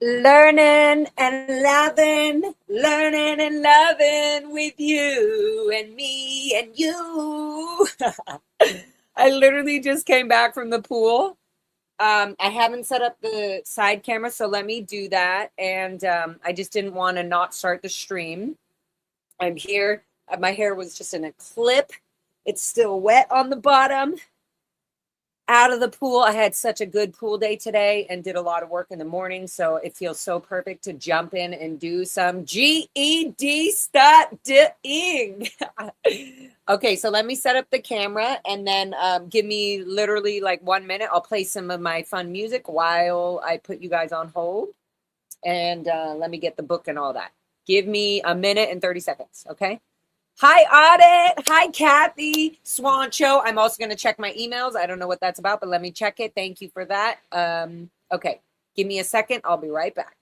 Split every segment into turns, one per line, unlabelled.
Learning and loving with you and me and you. I literally just came back from the pool. I haven't set up the side camera, so let me do that. And I just didn't want to not start the stream. I'm here. My hair was just in a clip. It's still wet on the bottom. Out of the pool. I had such a good pool day today and did a lot of work in the morning, so it feels so perfect to jump in and do some GED studying. Okay, so let me set up the camera and then give me literally like 1 minute. I'll play some of my fun music while I put you guys on hold, and let me get the book and all that. Give me a minute and 30 seconds, okay? Hi, Audit. Hi, Kathy. Swan Show. I'm also going to check my emails. I don't know what that's about, but let me check it. Thank you for that. Okay, give me a second. I'll be right back.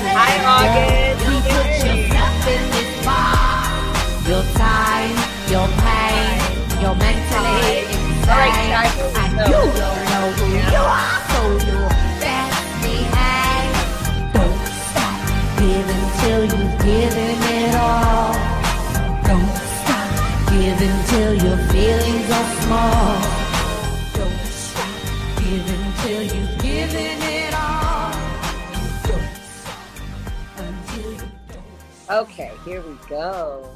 Hi, August.
You put yourself in this bar. Your time, your pain, your mentally insane. And you don't know who you are, so you best behave. Don't stop giving till you've given it all. Don't stop giving till your feelings are small. Don't stop giving till you've given it all. Don't stop until you don't.
Okay, here we go.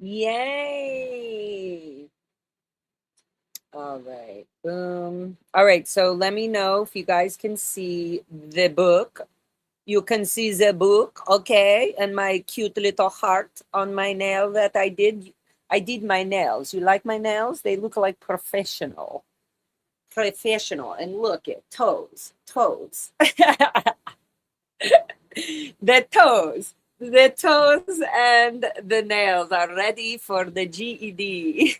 Yay. All right, boom. All right, so let me know if you guys can see the book. You can see the book, okay? And my cute little heart on my nail that I did. I did my nails. You like my nails? They look like professional. Professional. And look at toes. Toes. The toes. The toes and the nails are ready for the GED.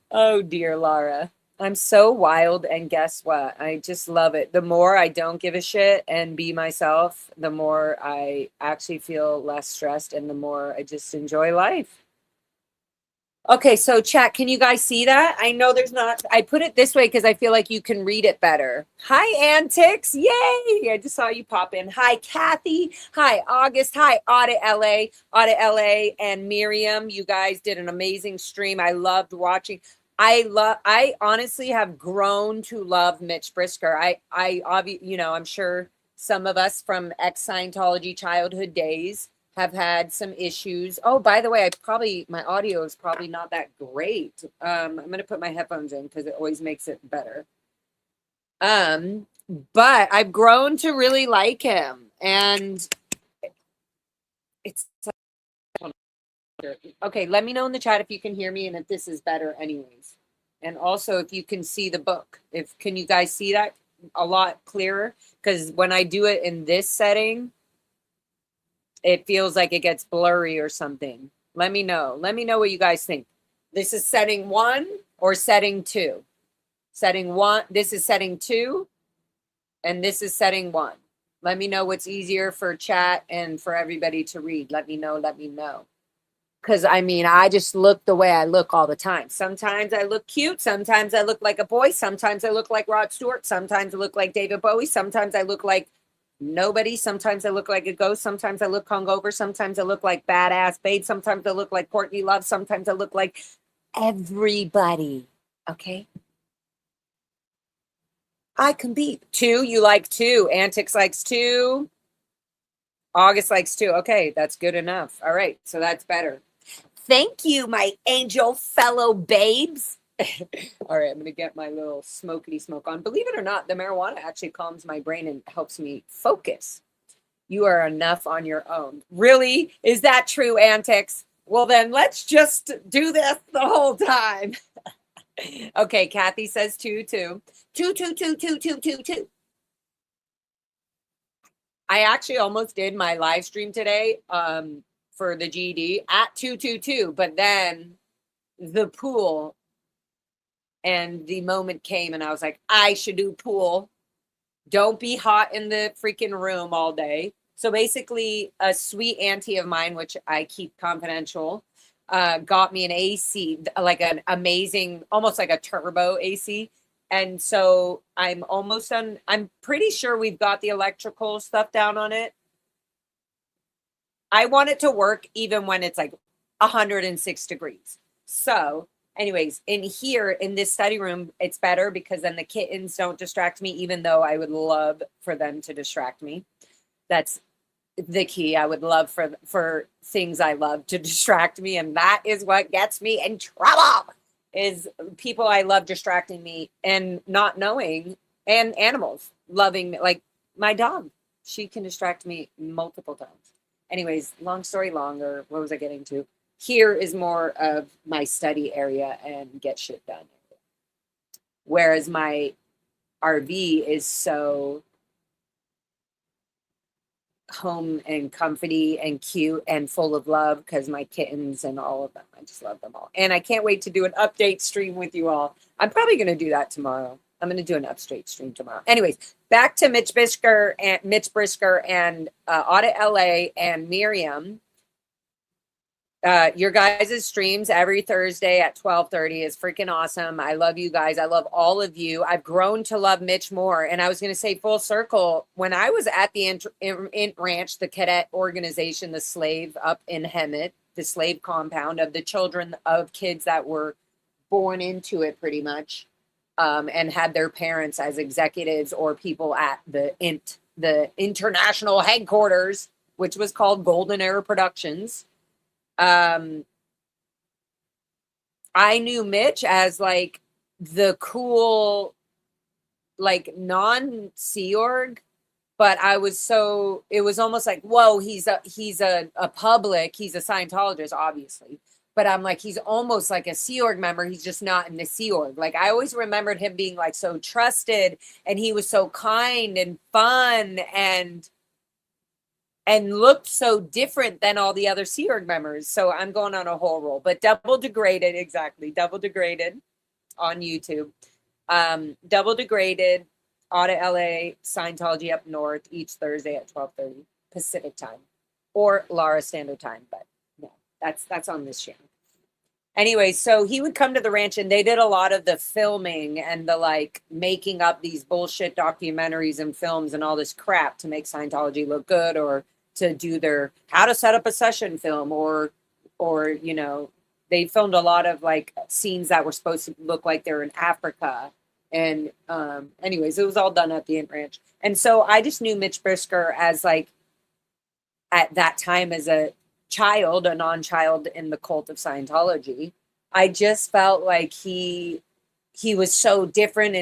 Oh, dear Laura. I'm so wild, and guess what? I just love it. The more I don't give a shit and be myself, the more I actually feel less stressed and the more I just enjoy life. Okay, so chat, can you guys see that? I know there's not, I put it this way because I feel like you can read it better. Hi, Antics. Yay. I just saw you pop in. Hi, Kathy. Hi, August. Hi, Audit LA. Audit LA and Miriam. You guys did an amazing stream. I loved watching. I honestly have grown to love Mitch Brisker. I'm sure some of us from ex-Scientology childhood days have had some issues. Oh, by the way, my audio is probably not that great. I'm going to put my headphones in because it always makes it better. But I've grown to really like him, and it's okay. Let me know in the chat if you can hear me and if this is better anyways. And also if you can see the book. Can you guys see that a lot clearer? Because when I do it in this setting, it feels like it gets blurry or something. Let me know. Let me know what you guys think. This is setting 1 or setting 2. Setting 1. This is setting 2. And this is setting 1. Let me know what's easier for chat and for everybody to read. Let me know. Let me know. Because, I just look the way I look all the time. Sometimes I look cute. Sometimes I look like a boy. Sometimes I look like Rod Stewart. Sometimes I look like David Bowie. Sometimes I look like nobody. Sometimes I look like a ghost. Sometimes I look hungover. Sometimes I look like badass babe. Sometimes I look like Courtney Love. Sometimes I look like everybody. Okay? I can be 2. You like 2. Antics likes 2. August likes 2. Okay, that's good enough. All right, so that's better. Thank you, my angel fellow babes. All right, I'm going to get my little smokity smoke on. Believe it or not, the marijuana actually calms my brain and helps me focus. You are enough on your own. Really? Is that true, Antics? Well, then let's just do this the whole time. Okay, Kathy says 2, 2. 2, 2, 2, 2, 2, 2, 2. I actually almost did my live stream today for the GED at 222, but then the pool and the moment came and I was like, I should do pool. Don't be hot in the freaking room all day. So basically a sweet auntie of mine, which I keep confidential, got me an AC, like an amazing, almost like a turbo AC. And so I'm almost done. I'm pretty sure we've got the electrical stuff down on it. I want it to work even when it's like 106 degrees. So anyways, in here, in this study room, it's better because then the kittens don't distract me, even though I would love for them to distract me. That's the key. I would love for things I love to distract me. And that is what gets me in trouble, is people I love distracting me and not knowing, and animals loving me. Like my dog, she can distract me multiple times. Anyways, long story longer, what was I getting to? Here is more of my study area and get shit done. Whereas my RV is so home and comfy and cute and full of love because my kittens and all of them, I just love them all. And I can't wait to do an update stream with you all. I'm probably going to do that tomorrow. I'm going to do an upstraight stream tomorrow. Anyways, back to Mitch Brisker and Audit LA and Miriam. Your guys' streams every Thursday at 12:30 is freaking awesome. I love you guys. I love all of you. I've grown to love Mitch more. And I was going to say full circle, when I was at the Int Ranch, the cadet organization, the slave up in Hemet, the slave compound of the children of kids that were born into it pretty much, and had their parents as executives or people at the international headquarters, which was called Golden Era Productions. I knew Mitch as like the cool, like non-Sea Org, but it was almost like, whoa, he's a public, he's a Scientologist, obviously. But I'm like, he's almost like a Sea Org member. He's just not in the Sea Org. Like, I always remembered him being like so trusted, and he was so kind and fun and looked so different than all the other Sea Org members. So I'm going on a whole roll. But Double Degraded on YouTube. Double Degraded, Audit LA, Scientology Up North each Thursday at 12:30 Pacific time or Lara Standard Time. But no, that's on this channel. Anyway, so he would come to the ranch and they did a lot of the filming and the like making up these bullshit documentaries and films and all this crap to make Scientology look good, or to do their how to set up a session film, or you know, they filmed a lot of like scenes that were supposed to look like they're in Africa. And anyways, it was all done at the Int Ranch. And so I just knew Mitch Brisker as like at that time as a child, a non-child in the cult of Scientology. I just felt like he was so different.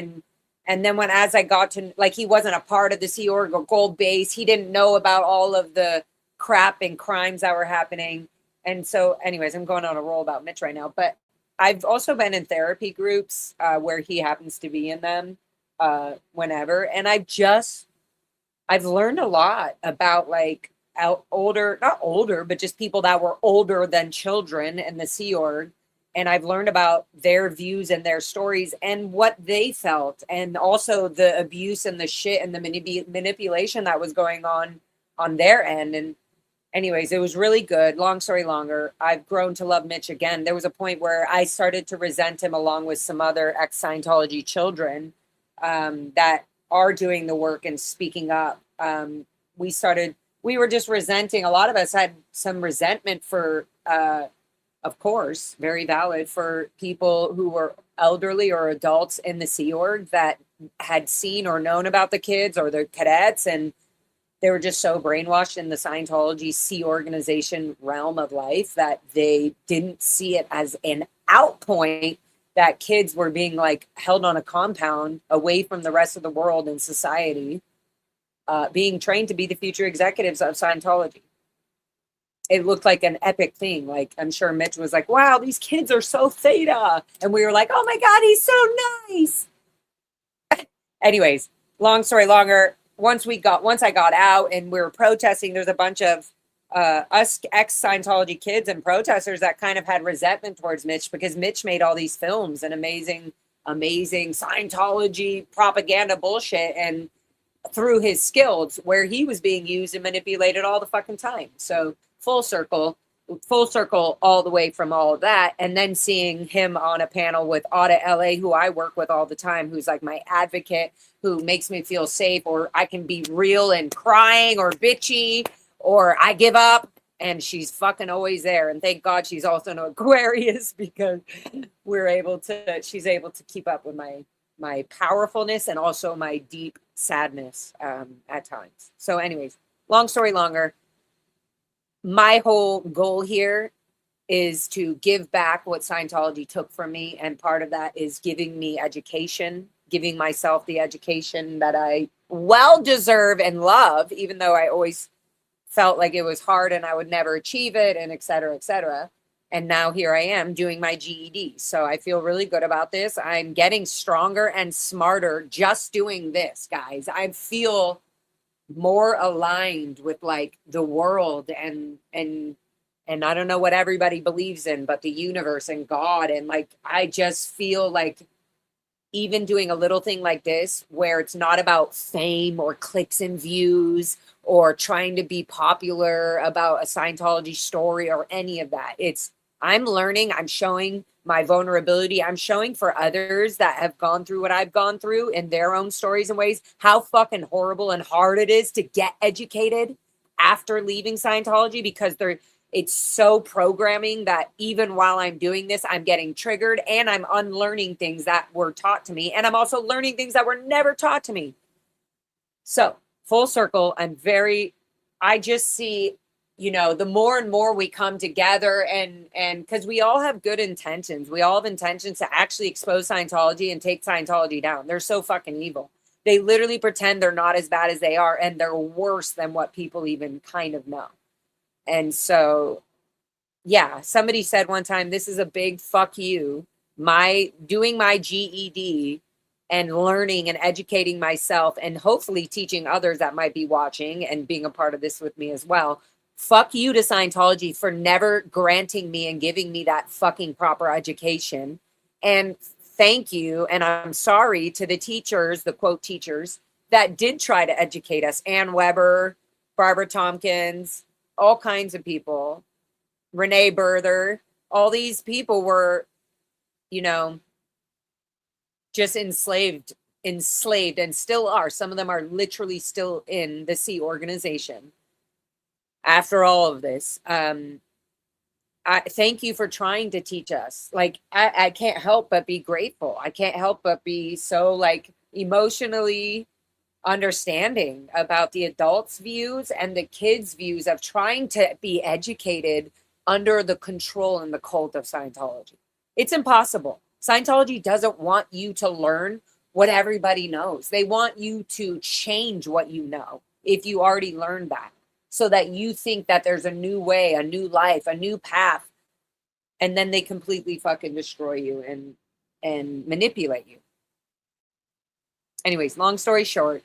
And then as I got to, like, he wasn't a part of the Sea Org or Gold Base. He didn't know about all of the crap and crimes that were happening. And so anyways, I'm going on a roll about Mitch right now, but I've also been in therapy groups where he happens to be in them whenever. And I've learned a lot about like not older, but just people that were older than children in the Sea Org. And I've learned about their views and their stories and what they felt, and also the abuse and the shit and the manipulation that was going on their end. And anyways, it was really good. Long story longer, I've grown to love Mitch again. There was a point where I started to resent him along with some other ex-Scientology children that are doing the work and speaking up. We were just resenting. A lot of us had some resentment for, of course, very valid, for people who were elderly or adults in the Sea Org that had seen or known about the kids or the cadets, and they were just so brainwashed in the Scientology Sea organization realm of life that they didn't see it as an out point that kids were being like held on a compound away from the rest of the world and society, being trained to be the future executives of Scientology. It looked like an epic thing. Like, I'm sure Mitch was like, wow, these kids are so theta. And we were like, oh my God, he's so nice. Anyways, long story longer. Once I got out and we were protesting, there's a bunch of us ex-Scientology kids and protesters that kind of had resentment towards Mitch because Mitch made all these films and amazing Scientology propaganda bullshit, and through his skills where he was being used and manipulated all the fucking time. So full circle all the way from all of that. And then seeing him on a panel with Audit LA, who I work with all the time, who's like my advocate, who makes me feel safe, or I can be real and crying or bitchy, or I give up, and she's fucking always there. And thank God she's also an Aquarius, because she's able to keep up with my powerfulness and also my deep sadness at times. So anyways, long story longer, my whole goal here is to give back what Scientology took from me. And part of that is giving me education, giving myself the education that I well deserve and love, even though I always felt like it was hard and I would never achieve it, and et cetera, et cetera. And now here I am doing my GED. So I feel really good about this. I'm getting stronger and smarter just doing this, guys. I feel more aligned with like the world and I don't know what everybody believes in, but the universe and God. And like, I just feel like even doing a little thing like this, where it's not about fame or clicks and views or trying to be popular about a Scientology story or any of that. It's, I'm learning, I'm showing my vulnerability. I'm showing for others that have gone through what I've gone through in their own stories and ways, how fucking horrible and hard it is to get educated after leaving Scientology, because it's so programming that even while I'm doing this, I'm getting triggered and I'm unlearning things that were taught to me. And I'm also learning things that were never taught to me. So full circle, I just see, the more and more we come together and because we all have good intentions. We all have intentions to actually expose Scientology and take Scientology down. They're so fucking evil. They literally pretend they're not as bad as they are, and they're worse than what people even kind of know. And so, yeah, somebody said one time, this is a big fuck you. Doing my GED and learning and educating myself and hopefully teaching others that might be watching and being a part of this with me as well. Fuck you to Scientology for never granting me and giving me that fucking proper education. And thank you. And I'm sorry to the teachers, the quote teachers, that did try to educate us. Ann Weber, Barbara Tompkins, all kinds of people, Renee Berther, all these people were, just enslaved and still are. Some of them are literally still in the Sea organization after all of this. I thank you for trying to teach us. Like, I can't help but be grateful. I can't help but be so like emotionally understanding about the adults' views and the kids' views of trying to be educated under the control and the cult of Scientology. It's impossible. Scientology doesn't want you to learn what everybody knows. They want you to change what you know if you already learned that, so that you think that there's a new way, a new life, a new path, and then they completely fucking destroy you and manipulate you. Anyways, long story short,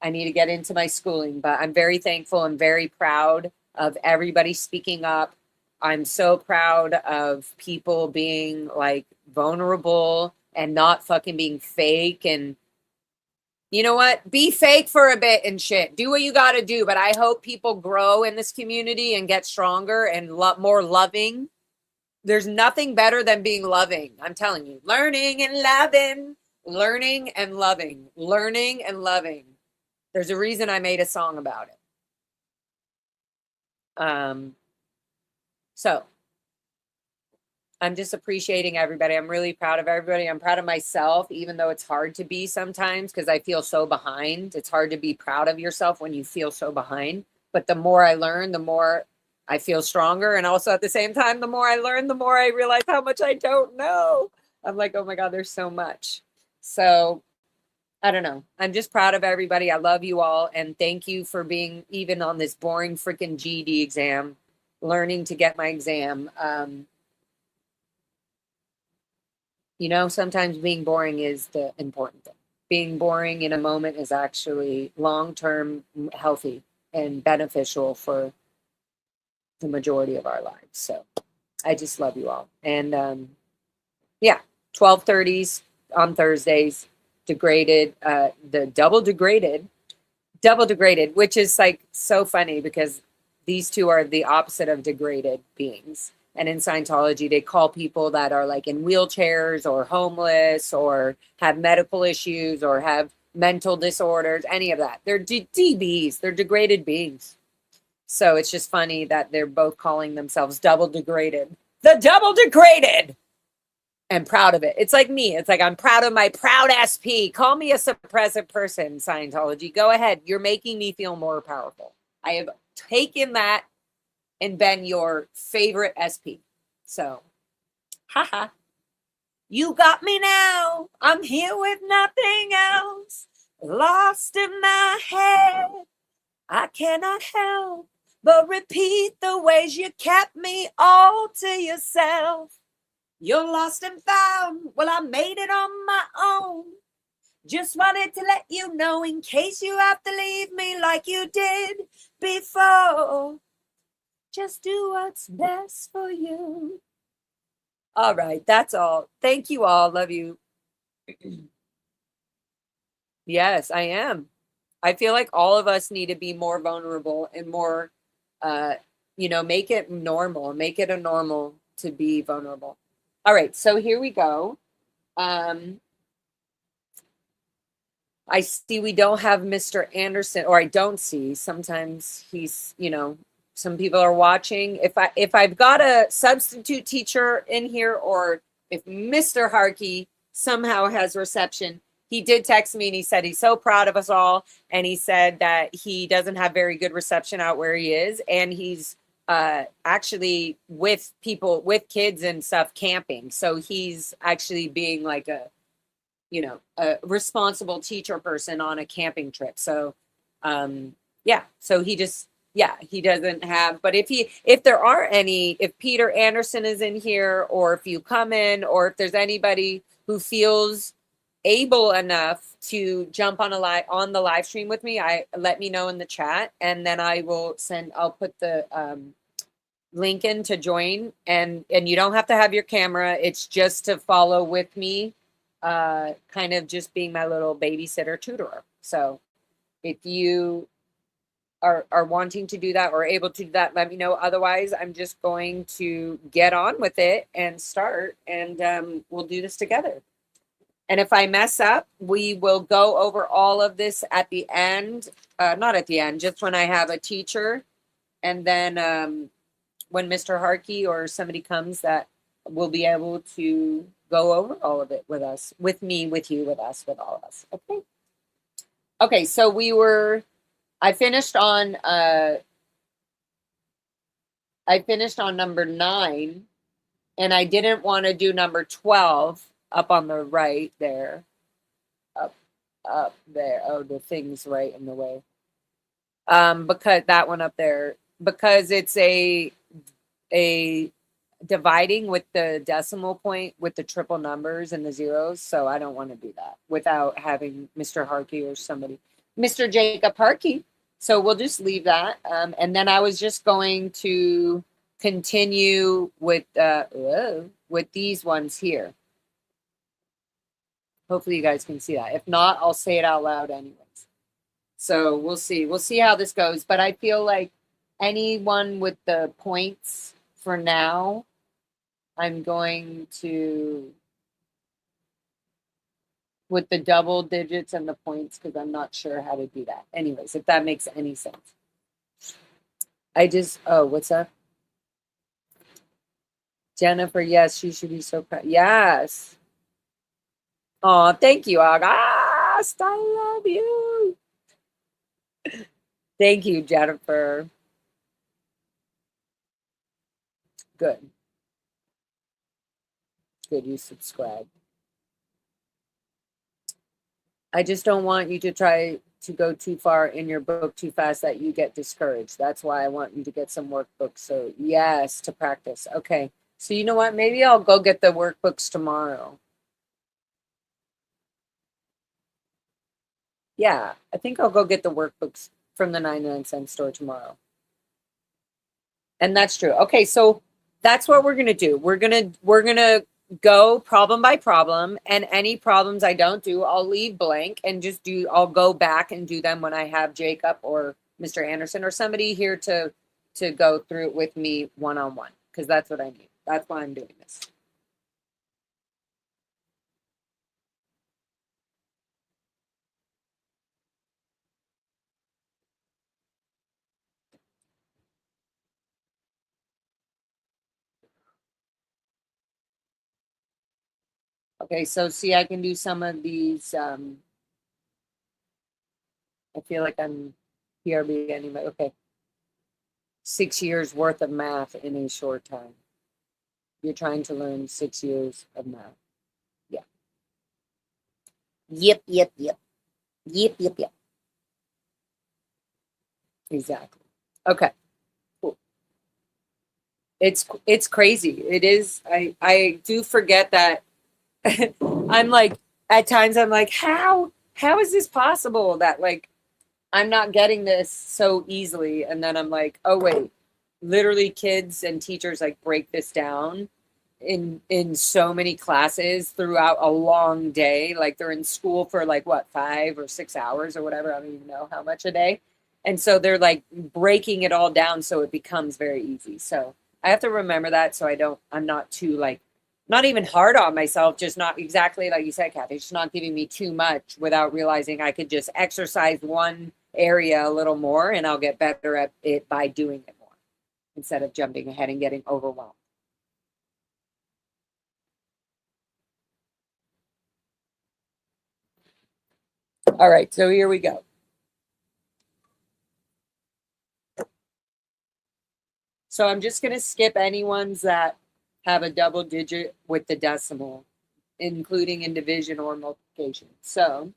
I need to get into my schooling, but I'm very thankful and very proud of everybody speaking up. I'm so proud of people being like vulnerable and not fucking being fake. And you know what? Be fake for a bit and shit. Do what you got to do. But I hope people grow in this community and get stronger and more loving. There's nothing better than being loving. I'm telling you, learning and loving, learning and loving, learning and loving. There's a reason I made a song about it. So I'm just appreciating everybody. I'm really proud of everybody. I'm proud of myself, even though it's hard to be sometimes because I feel so behind. It's hard to be proud of yourself when you feel so behind. But the more I learn, the more I feel stronger. And also at the same time, the more I learn, the more I realize how much I don't know. I'm like, oh my God, there's so much. So I don't know. I'm just proud of everybody. I love you all. And thank you for being even on this boring freaking GED exam, learning to get my exam. Sometimes being boring is the important thing. Being boring in a moment is actually long-term healthy and beneficial for the majority of our lives. So I just love you all. And 12:30s on Thursdays, degraded, the double degraded, which is like so funny because these two are the opposite of degraded beings. And in Scientology, they call people that are like in wheelchairs or homeless or have medical issues or have mental disorders, any of that. They're DBs, they're degraded beings. So it's just funny that they're both calling themselves double degraded. The double degraded! And proud of it. It's like me. It's like I'm proud of my proud SP. Call me a suppressive person, Scientology. Go ahead. You're making me feel more powerful. I have taken that and been your favorite SP. So, haha. You got me now. I'm here with nothing else. Lost in my head. I cannot help but repeat the ways you kept me all to yourself. You're lost and found. Well, I made it on my own. Just wanted to let you know in case you have to leave me like you did before. Just do what's best for you. All right, that's all. Thank you all. Love you. Yes, I am. I feel like all of us need to be more vulnerable and more, make it normal, make it a normal to be vulnerable. All right, so here we go. Um, I see we don't have Mr. Anderson, or I don't see. Sometimes he's, some people are watching. If I've got a substitute teacher in here, or if Mr. Harkey somehow has reception, he did text me and he said he's so proud of us all, and he said that he doesn't have very good reception out where he is, and he's actually with people, with kids and stuff, camping. So he's actually being like a responsible teacher person on a camping trip. So, so he doesn't have, but if there are any, if Peter Anderson is in here, or if you come in, or if there's anybody who feels able enough to jump on the live stream with me, let me know in the chat, and then I'll put the, link in to join, and you don't have to have your camera. It's just to follow with me, kind of just being my little babysitter tutor. So if you are wanting to do that or able to do that, let me know. Otherwise, I'm just going to get on with it and start, and we'll do this together. And if I mess up, we will go over all of this at the end. Not at the end, just when I have a teacher. And then when Mr. Harkey or somebody comes, that will be able to go over all of it with us, with me, with you, with us, with all of us. Okay. Okay, so I finished on number 9, and I didn't want to do number 12 up on the right there. Up there. Oh, the thing's right in the way. Because that one up there, because it's a dividing with the decimal point with the triple numbers and the zeros. So I don't want to do that without having Mr. Harkey or somebody, Mr. Jacob Harkey. So we'll just leave that. And then I was just going to continue with these ones here. Hopefully you guys can see that. If not, I'll say it out loud anyways. So we'll see. We'll see how this goes. But I feel like anyone with the points for now, I'm going to, with the double digits and the points, because I'm not sure how to do that. Anyways, if that makes any sense. What's up? Jennifer, yes, she should be so proud. Yes. Oh, thank you, August. I love you. Thank you, Jennifer. Good. Good, you subscribe. I just don't want you to try to go too far in your book too fast that you get discouraged. That's why I want you to get some workbooks. So yes, to practice. Okay. So you know what? Maybe I'll go get the workbooks tomorrow. Yeah, I think I'll go get the workbooks from the 99-cent store tomorrow. And that's true. Okay, so that's what we're going to do. We're going to go problem by problem, and any problems I don't do, I'll leave blank and I'll go back and do them when I have Jacob or Mr. Anderson or somebody here to go through it with me one-on-one, because that's what I need. That's why I'm doing this. Okay, so see, I can do some of these. I feel like I'm PRB anyway. Okay. 6 years worth of math in a short time. You're trying to learn 6 years of math. Yeah. Yep. Exactly. Okay. Cool. It's crazy. It is. I do forget that. I'm like, at times I'm like, how is this possible that like I'm not getting this so easily? And then I'm like, oh wait, literally kids and teachers like break this down in so many classes throughout a long day. Like they're in school for like what, 5 or 6 hours or whatever. I don't even know how much a day. And so they're like breaking it all down so it becomes very easy. So I have to remember that so I'm not too like, not even hard on myself, just not exactly like you said, Kathy, just not giving me too much without realizing I could just exercise one area a little more and I'll get better at it by doing it more instead of jumping ahead and getting overwhelmed. All right, so here we go. So I'm just going to skip any ones that have a double digit with the decimal, including in division or multiplication. So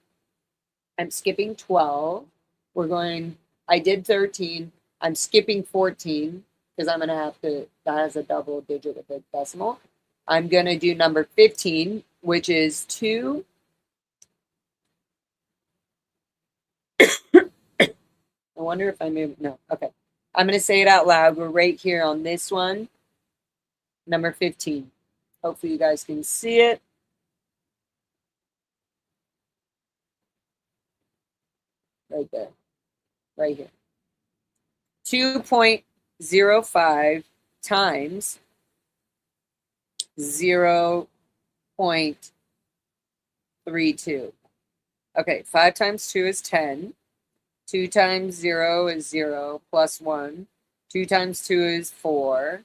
I'm skipping 12. I did 13. I'm skipping 14 because I'm going to have to, that has a double digit with a decimal. I'm going to do number 15, which is 2. I wonder if I moved. No, okay. I'm going to say it out loud. We're right here on this one, number 15. Hopefully you guys can see it. Right there, right here. 2.05 times 0.32. Okay, 5 times 2 is 10. 2 times 0 is 0 plus 1. 2 times 2 is 4.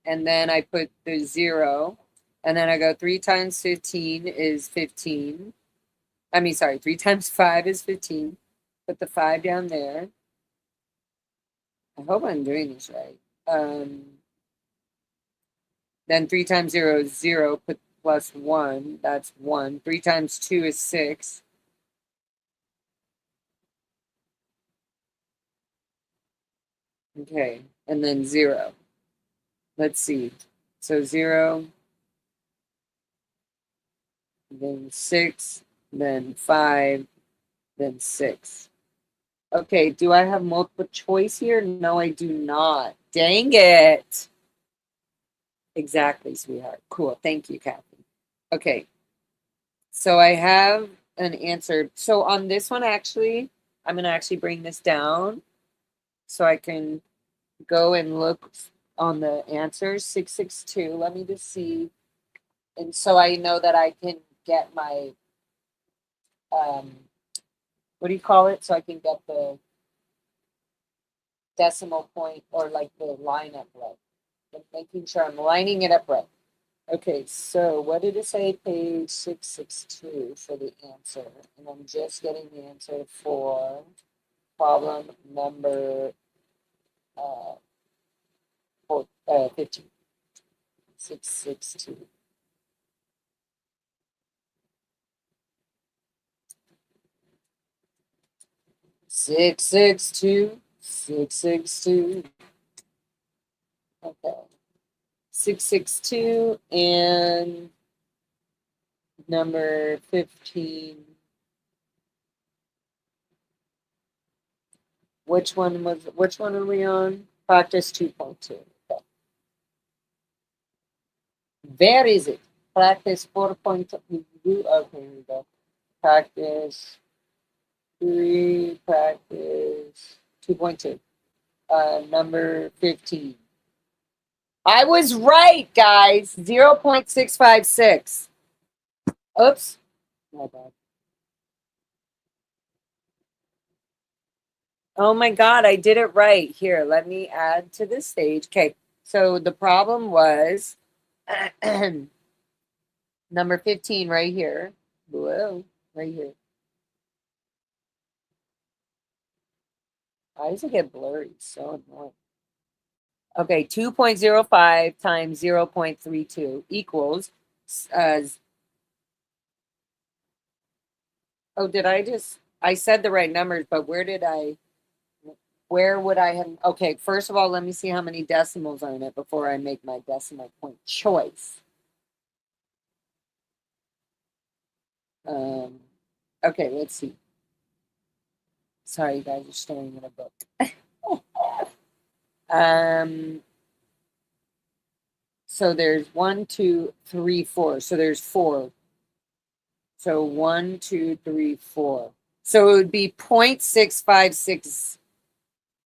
And then I put the 0. And then I go 3 times 15 is 15. 3 times 5 is 15. Put the 5 down there. I hope I'm doing this right. Then 3 times 0 is 0. Put plus 1. That's 1. 3 times 2 is 6. Okay, and then 0. Let's see. So 0, then 6, then 5, then 6. Okay, do I have multiple choice here? No, I do not. Dang it. Exactly, sweetheart. Cool. Thank you, Kathy. Okay. So I have an answer. So on this one, actually, I'm going to actually bring this down so I can go and look on the answers. 662. Let me just see. And so I know that I can get my, what do you call it? So I can get the decimal point or like the line up right. And making sure I'm lining it up right. Okay, so what did it say? Page 662 for the answer. And I'm just getting the answer for problem number 15. 662. Six, 662. 662. Okay. 662 and number 15. Which one are we on? Practice 2.2. Okay. Where is it? Practice 4.2. Okay, here we go. Practice 3, practice 2.2. Number 15. I was right, guys. 0.656. Oops. My bad. Oh my God, I did it right. Here, let me add to this stage. Okay, so the problem was number 15 right here. Whoa, right here. Why does it get blurry? It's so annoying. Okay, 2.05 times 0.32 equals, I said the right numbers, but where would I have, okay, first of all, let me see how many decimals are in it before I make my decimal point choice. Okay, let's see. Sorry, you guys are staring at a book. So there's 1, 2, 3, 4. So there's 4. So 1, 2, 3, 4. So it would be 0.656.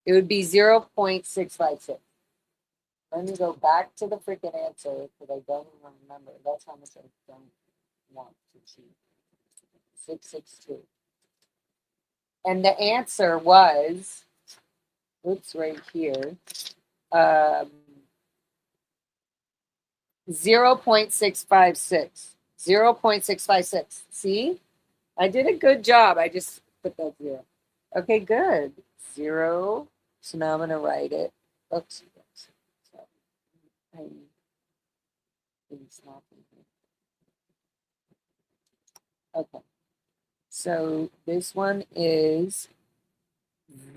It would be 0.656. Let me go back to the freaking answer because I don't even remember. That's how much I don't want to cheat. 662. And the answer was, oops, right here, 0.656. 0.656. See? I did a good job. I just put that 0. Okay, good. 0. So now I'm going to write it. Oops. Okay. So this one is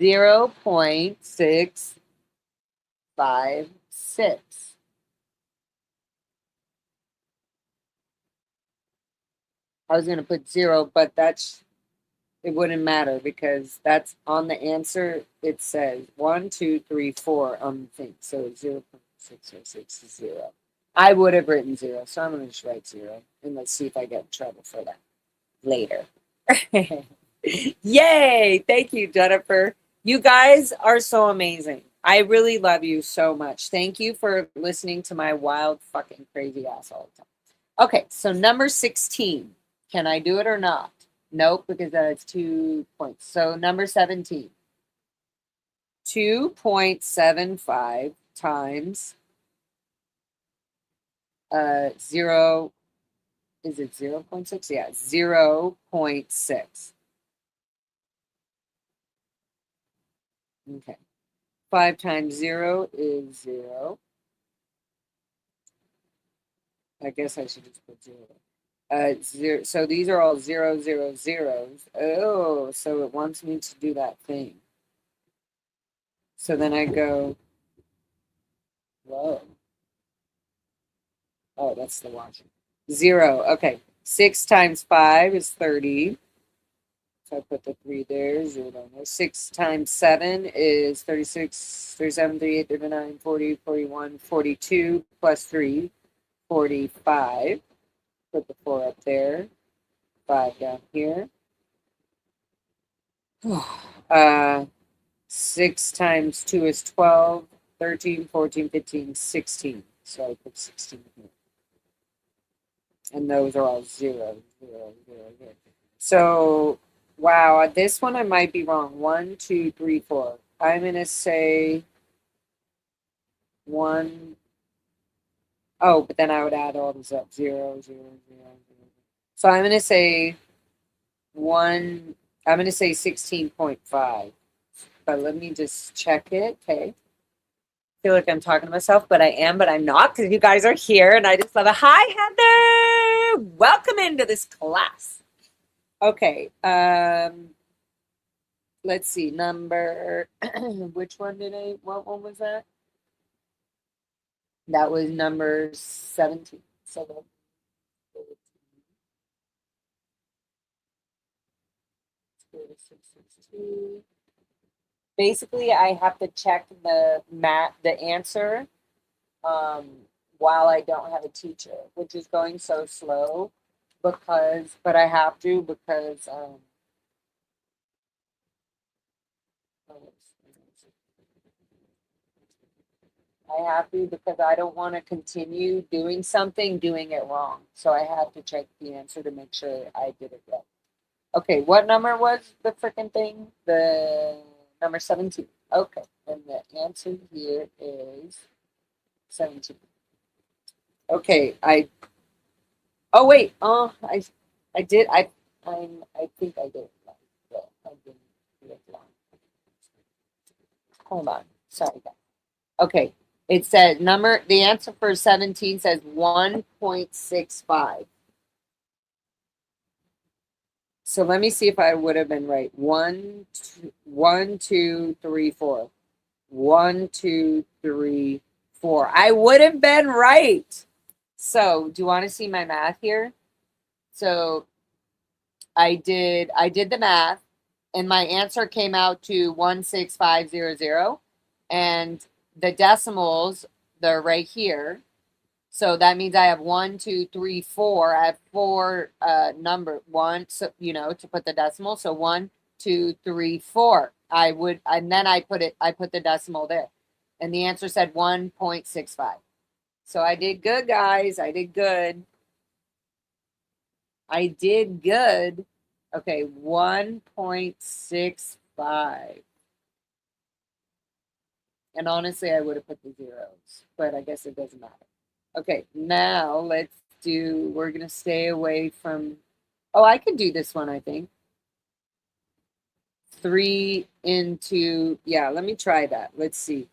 0.656. I was going to put 0, but it wouldn't matter because that's on the answer. It says 1, 2, 3, 4 on the thing. So 0.606 is 0. I would have written 0, so I'm going to just write 0. And let's see if I get in trouble for that later. Yay! Thank you, Jennifer. You guys are so amazing. I really love you so much. Thank you for listening to my wild, fucking crazy ass all the time. Okay, so number 16. Can I do it or not? Nope, because that's 2 points. So number 17. 2.75 times 0. Is it 0.6? Yeah, 0.6. Okay. 5 times 0 is 0. I guess I should just put 0. 0. So these are all 0, 0, 0s. Oh, so it wants me to do that thing. So then I go, whoa. Oh, that's the watching. 0. Okay. 6 times 5 is 30. So I put the 3 there, 0 down there. 6 times 7 is 36, 37, 38, 39, 40, 41, 42, plus 3, 45. Put the 4 up there. 5 down here. 6 times 2 is 12, 13, 14, 15, 16. So I put 16 here. And those are all 0, 0, 0, 0. So, wow, this one I might be wrong. 1, 2, 3, 4. I'm going to say 1. Oh, but then I would add all these up. 0, 0, 0, 0. So I'm going to say 1. I'm going to say 16.5. But let me just check it. Okay. I feel like I'm talking to myself, but I am, but I'm not because you guys are here and I just love it. Hi, Heather. Welcome into this class. Okay. Let's see. Number, which one what one was that? That was number 17. So basically, I have to check the answer while I don't have a teacher, which is going so slow but I have to because I have to because I don't want to continue doing it wrong. So I have to check the answer to make sure I did it right. Okay, what number was the freaking thing? The number 17. Okay, and the answer here is 17. Okay, oh wait, I think I did it wrong. Yeah, I didn't do it wrong. Hold on, sorry guys. Okay, it said the answer for 17 says 1.65. So let me see if I would have been right. 1, 2, 3, 4. 1, 2, 3, 4. I would have been right. So do you want to see my math here? So I did the math and my answer came out to 16500 and the decimals, they're right here. So that means I have 1, 2, 3, 4. I have 4 number one, so to put the decimal. So 1, 2, 3, 4. And then I put the decimal there. And the answer said 1.65. So I did good, guys. I did good. Okay, 1.65. And honestly, I would have put the zeros, but I guess it doesn't matter. Okay, now we're going to stay away from, I could do this one, I think. 3 into, let me try that. Let's see.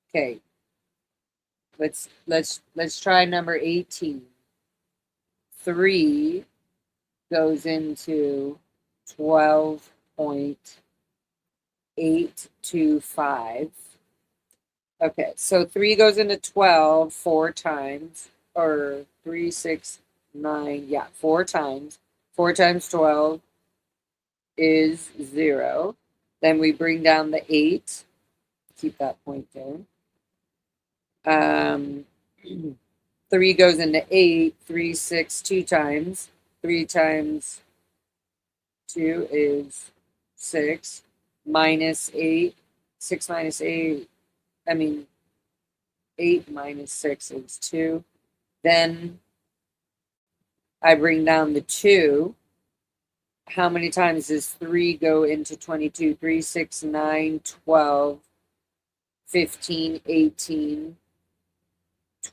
Okay. Let's try number 18. 3 goes into 12.825. Okay, so 3 goes into 12 4 times, or 3, 6, 9, 4 times. 4 times 12 is 0. Then we bring down the 8. Keep that point there. 3 goes into 8. 3, 6, 2 times. 3 times 2 is 6. Minus 8. 6 minus 8. 8 minus 6 is 2. Then I bring down the 2. How many times does 3 go into 22? 3, 6, 9, 12, 15, 18,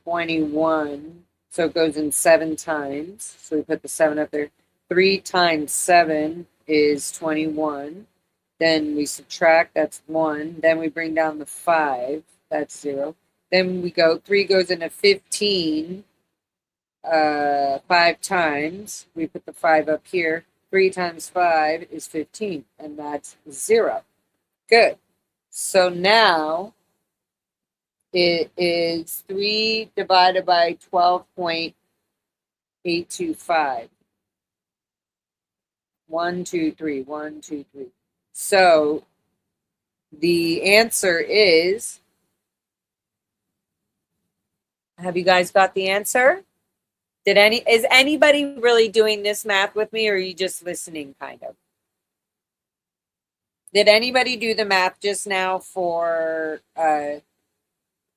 21. So it goes in 7 times. So we put the 7 up there. 3 times 7 is 21. Then we subtract, that's 1. Then we bring down the 5, that's 0. Then 3 goes into 15 5 times. We put the 5 up here. 3 times 5 is 15, and that's 0. Good. So now it is 3 divided by 12.825. 1, 2, 3. 1, 2, 3. So the answer is, have you guys got the answer? Is anybody really doing this math with me, or are you just listening, kind of? Did anybody do the math just now for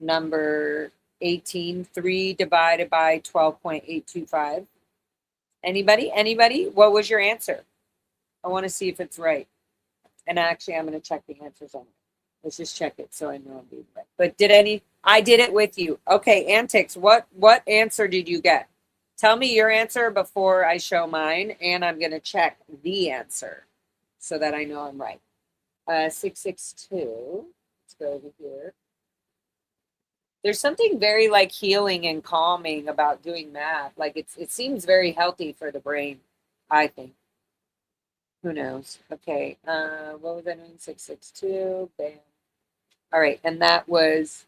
number 18? 3 divided by 12.825. Anybody? What was your answer? I want to see if it's right. And actually, I'm going to check the answers on it. Let's just check it so I know I'm being right. But I did it with you. Okay, Antics, what answer did you get? Tell me your answer before I show mine, and I'm going to check the answer so that I know I'm right. 662. Let's go over here. There's something very healing and calming about doing math. It seems very healthy for the brain, I think. Who knows? Okay. What was I doing? 662. Bam. All right. And that was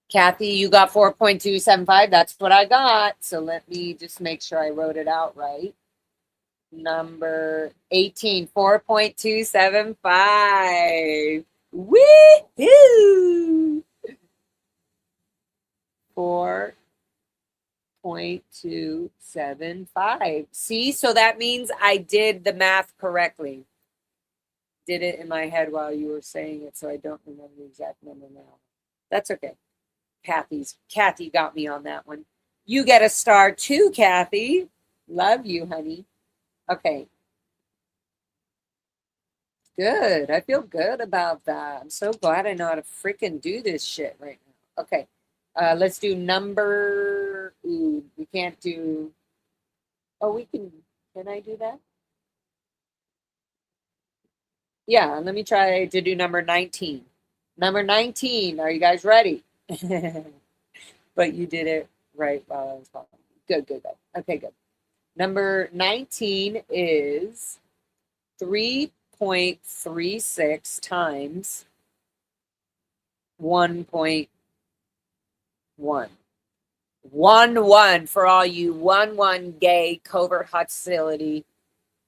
Kathy, you got 4.275. That's what I got. So let me just make sure I wrote it out right. Number 18, 4.275. Woo-hoo! 4.275. See, so that means I did the math correctly. Did it in my head while you were saying it, so I don't remember the exact number now. That's okay. Kathy got me on that one. You get a star too, Kathy. Love you, honey. Okay. Good. I feel good about that. I'm so glad I know how to freaking do this shit right now. Okay. Let's do number. Ooh, we can't do. Oh, we can. Can I do that? Yeah. Let me try to do number 19. Number 19. Are you guys ready? But you did it right while I was talking. Good. Okay, good. Number 19 is 3.36 times 1.1. 1 for all you 1 gay covert hostility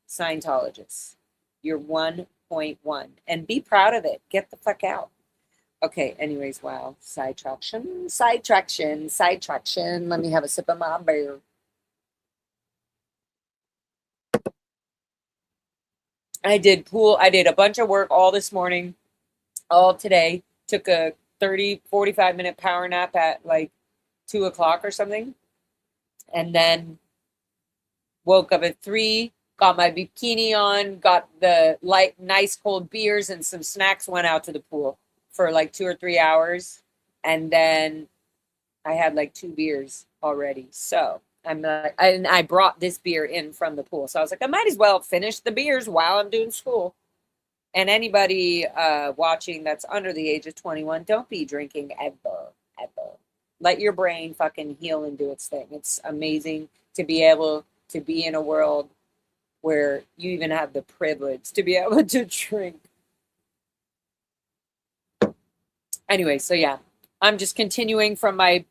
Scientologists. You're 1.1. And be proud of it. Get the fuck out. Okay, anyways, wow. Sidetraction. Let me have a sip of my beer. I did pool. I did a bunch of work all this morning, all today. Took a 45-minute power nap at like 2 o'clock or something. And then woke up at 3, got my bikini on, got the nice cold beers and some snacks, went out to the pool for like 2 or 3 hours. And then I had like 2 beers already. So I'm like, I brought this beer in from the pool. So I was like, I might as well finish the beers while I'm doing school. And anybody watching that's under the age of 21, don't be drinking ever. Let your brain fucking heal and do its thing. It's amazing to be able to be in a world where you even have the privilege to be able to drink. Anyway, so yeah, I'm just continuing from my.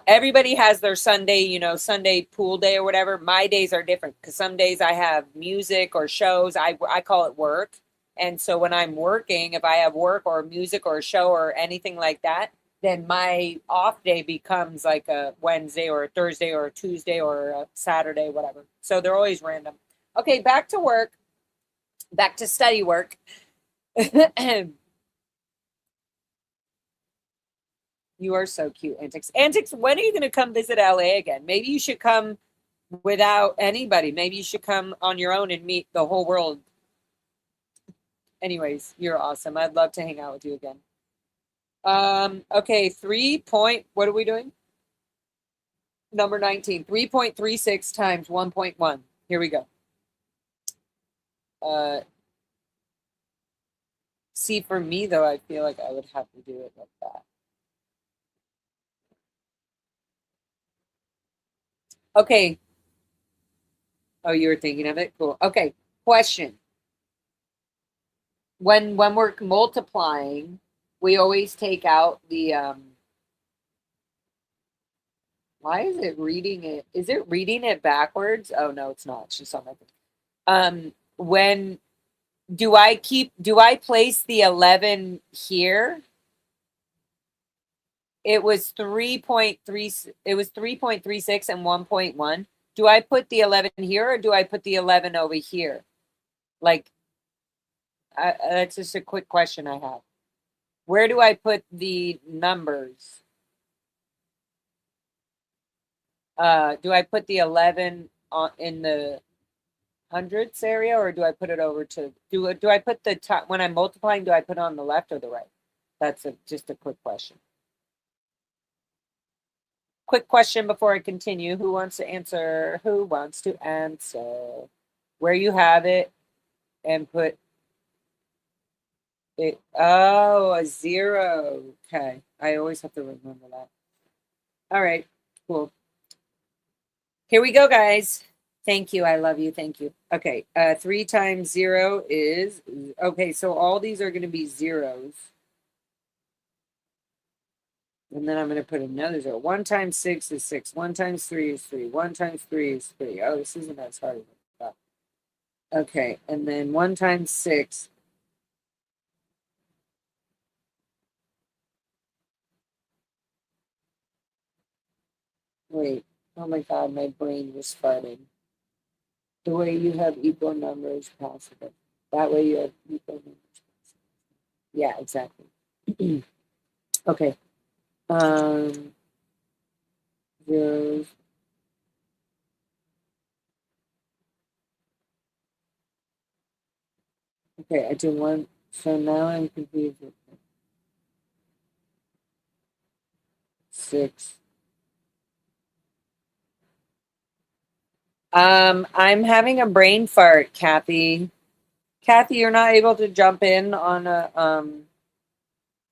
Everybody has their Sunday, Sunday pool day or whatever. My days are different because some days I have music or shows. I call it work. And so when I'm working, if I have work or music or a show or anything like that, then my off day becomes like a Wednesday or a Thursday or a Tuesday or a Saturday, whatever. So they're always random. Okay, back to work, back to study work. You are so cute, Antics. Antics, when are you going to come visit LA again? Maybe you should come without anybody. Maybe you should come on your own and meet the whole world. Anyways, you're awesome. I'd love to hang out with you again. Okay, what are we doing? Number 19, 3.36 times 1.1. Here we go. See, for me, though, I feel like I would have to do it like that. Okay. Oh, you were thinking of it? Cool. Okay, question. When we're multiplying, we always take out the why is it reading it? Is it reading it backwards? Oh no, it's not. It's just on my thing. When do I place the 11 here? It was 3.3, it was 3.36 and 1.1. Do I put the 11 here or do I put the 11 over here? Like, that's just a quick question I have. Where do I put the numbers? Do I put the 11 in the hundredths area, or do I put it over to, do I put the top, when I'm multiplying, do I put it on the left or the right? That's just a quick question. Quick question before I continue. Who wants to answer? Who wants to answer? Where you have it and put it. Oh, a 0. Okay. I always have to remember that. All right. Cool. Here we go, guys. Thank you. I love you. Thank you. Okay. 3 times 0 is, okay, so all these are going to be zeros. And then I'm going to put another 0. 1 times 6 is 6. 1 times 3 is 3. 1 times 3 is 3. Oh, this isn't as hard as I thought. Okay. And then 1 times 6. Wait. Oh my God, my brain was farting. The way you have equal numbers possible. That way you have equal numbers possible. Yeah, exactly. Okay. Zeros. Okay, I did 1. So now I'm confused with 6. I'm having a brain fart, Kathy. Kathy, you're not able to jump in on a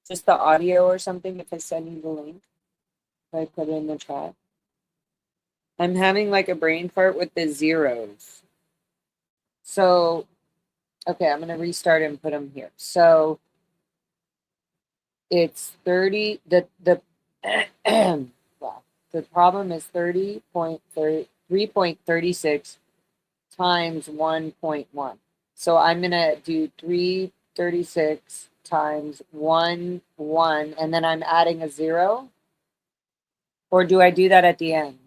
just the audio or something if I send you the link. If I put it in the chat. I'm having like a brain fart with the zeros. So, okay, I'm gonna restart and put them here. So it's 30. Wow. The problem is 3.36 times 1.1. So I'm gonna do 336 times 1, 1, and then I'm adding a 0? Or do I do that at the end?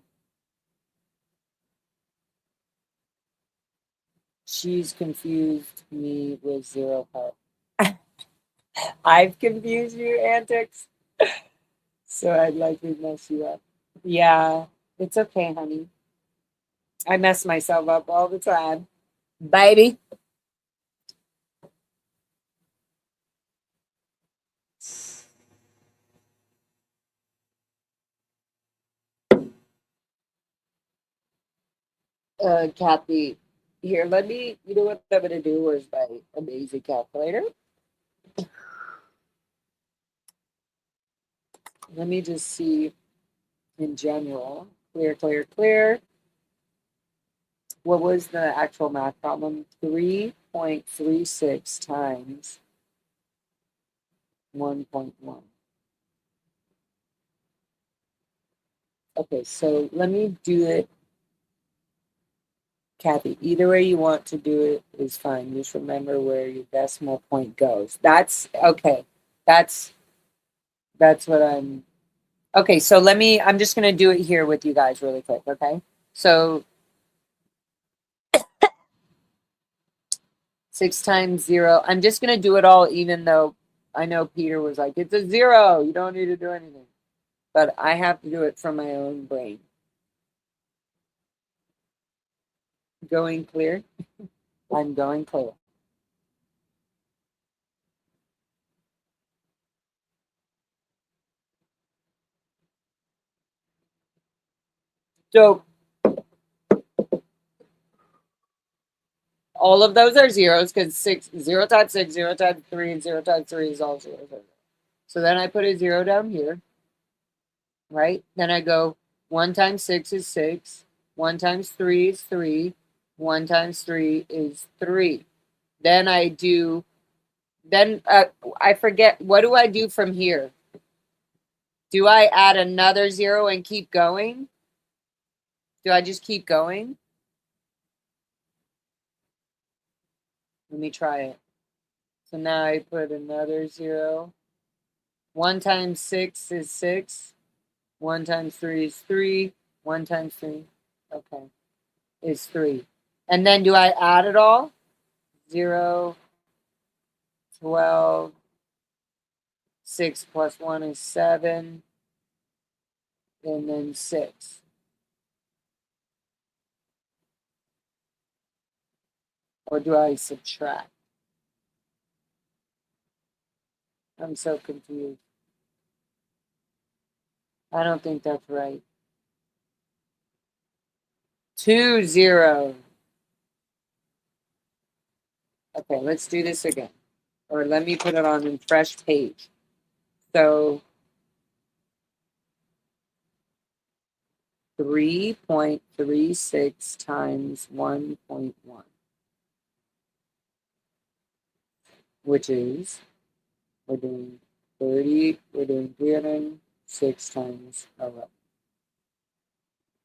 She's confused me with 0 part. I've confused you, antics. So I'd likely mess you up. Yeah, it's okay, honey. I mess myself up all the time. Baby. Kathy, here, let me, you know what I'm going to do? Where's my amazing calculator? Let me just see in general. Clear, clear, clear. What was the actual math problem? 3.36 times 1.1. Okay, so let me do it. Kathy, either way you want to do it is fine. Just remember where your decimal point goes. That's okay. That's what I'm. Okay, so I'm just going to do it here with you guys really quick, okay? So 6 times 0. I'm just going to do it all, even though I know Peter was like, it's a 0. You don't need to do anything. But I have to do it from my own brain. Going clear? I'm going clear. So all of those are zeros because 0 times 6, 0 times 3, and 0 times 3 is all zeros. So then I put a 0 down here, right? Then I go 1 times 6 is 6, 1 times 3 is 3, 1 times 3 is 3. Then I forget, what do I do from here? Do I add another 0 and keep going? Do I just keep going? Let me try it. So now I put another 0. 1 times 6 is 6. 1 times 3 is 3. 1 times 3, okay, is 3. And then do I add it all? 0, 12, 6 plus 1 is 7, and then 6. Or do I subtract? I'm so confused. I don't think that's right. 2 0. Okay, let's do this again. Or let me put it on a fresh page. So 3.36 times 1.1, which is, we're doing 306 times 11.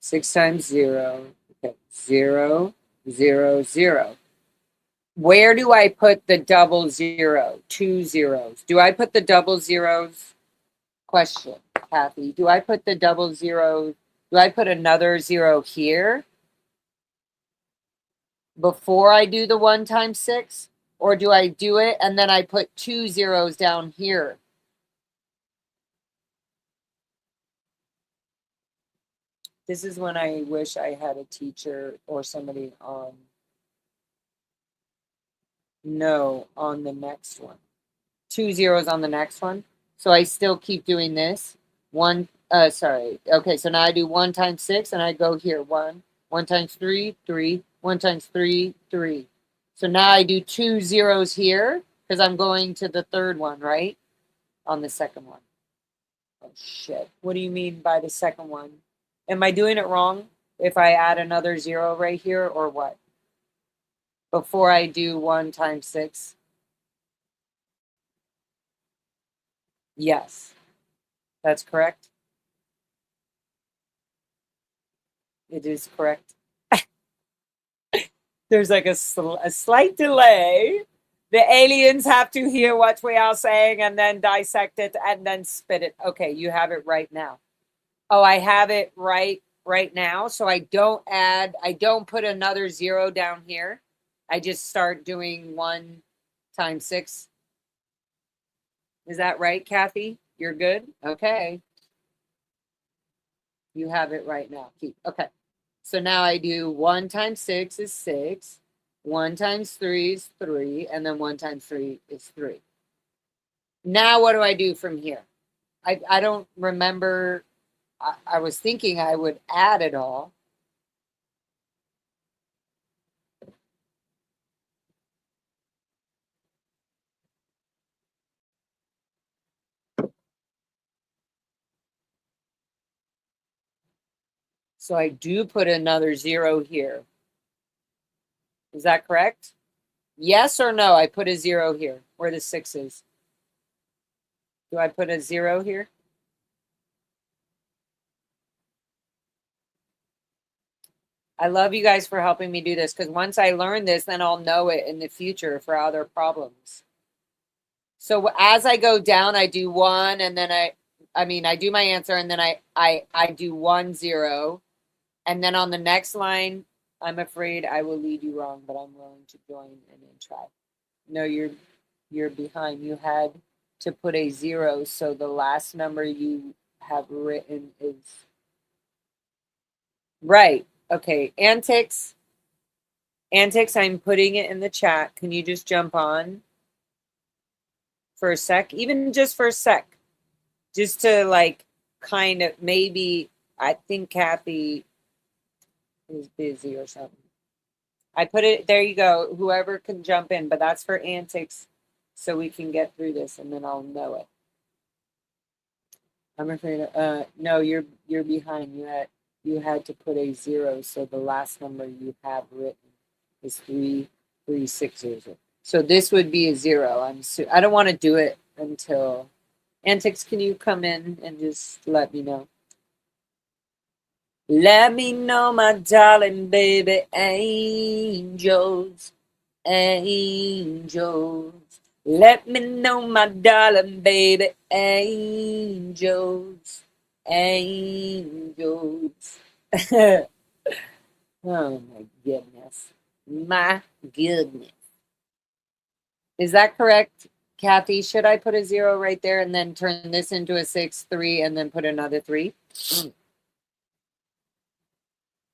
6 times 0, okay, 0, 0, 0. Where do I put the double 0? 2 zeros. Do I put the double zeros? Question, Kathy. Do I put the double zeros? Do I put another 0 here before I do the 1 times 6? Or do I do it and then I put 2 zeros down here? This is when I wish I had a teacher or somebody on. No, on the next one. 2 zeros on the next one. So I still keep doing this. Sorry. Okay, so now I do 1 times 6 and I go here. 1 times 3, 3, 1 times 3, 3. So now I do 2 zeros here because I'm going to the third one, right? On the second one. Oh, shit. What do you mean by the second one? Am I doing it wrong if I add another 0 right here or what? Before I do 1 times 6? Yes, that's correct. It is correct. There's like a slight delay The aliens have to hear what we are saying and then dissect it and then spit it. Okay, you have it right now. Oh, I have it right now. So I don't put another 0 down here. I just start doing 1 times 6. Is that right, Kathy? You're good? Okay. You have it right now. Keep. Okay. So now I do 1 times 6 is 6. 1 times 3 is 3. And then 1 times 3 is 3. Now what do I do from here? I don't remember. I was thinking I would add it all. So I do put another 0 here. Is that correct? Yes or no? I put a 0 here where the 6 is. Do I put a 0 here? I love you guys for helping me do this because once I learn this, then I'll know it in the future for other problems. So as I go down, I do 1 and then I do my answer and then I do 1 0. And then on the next line, I'm afraid I will lead you wrong, but I'm willing to join and then try. No, you're behind. You had to put a 0, so the last number you have written is right. Okay, antics, I'm putting it in the chat. Can you just jump on for a sec? Even just for a sec. Just to like kind of maybe, I think Kathy is busy or something. I put it, there you go. Whoever can jump in, but that's for antics so we can get through this and then I'll know it. I'm afraid, no, you're behind. You had to put a 0, so the last number you have written is 360. So this would be a 0. I don't want to do it until antics. Can you come in and just let me know? Let me know, my darling baby, angels, angels. Let me know, my darling baby, angels, angels. Oh my goodness. My goodness. Is that correct, Kathy? Should I put a 0 right there and then turn this into a 6, 3, and then put another 3?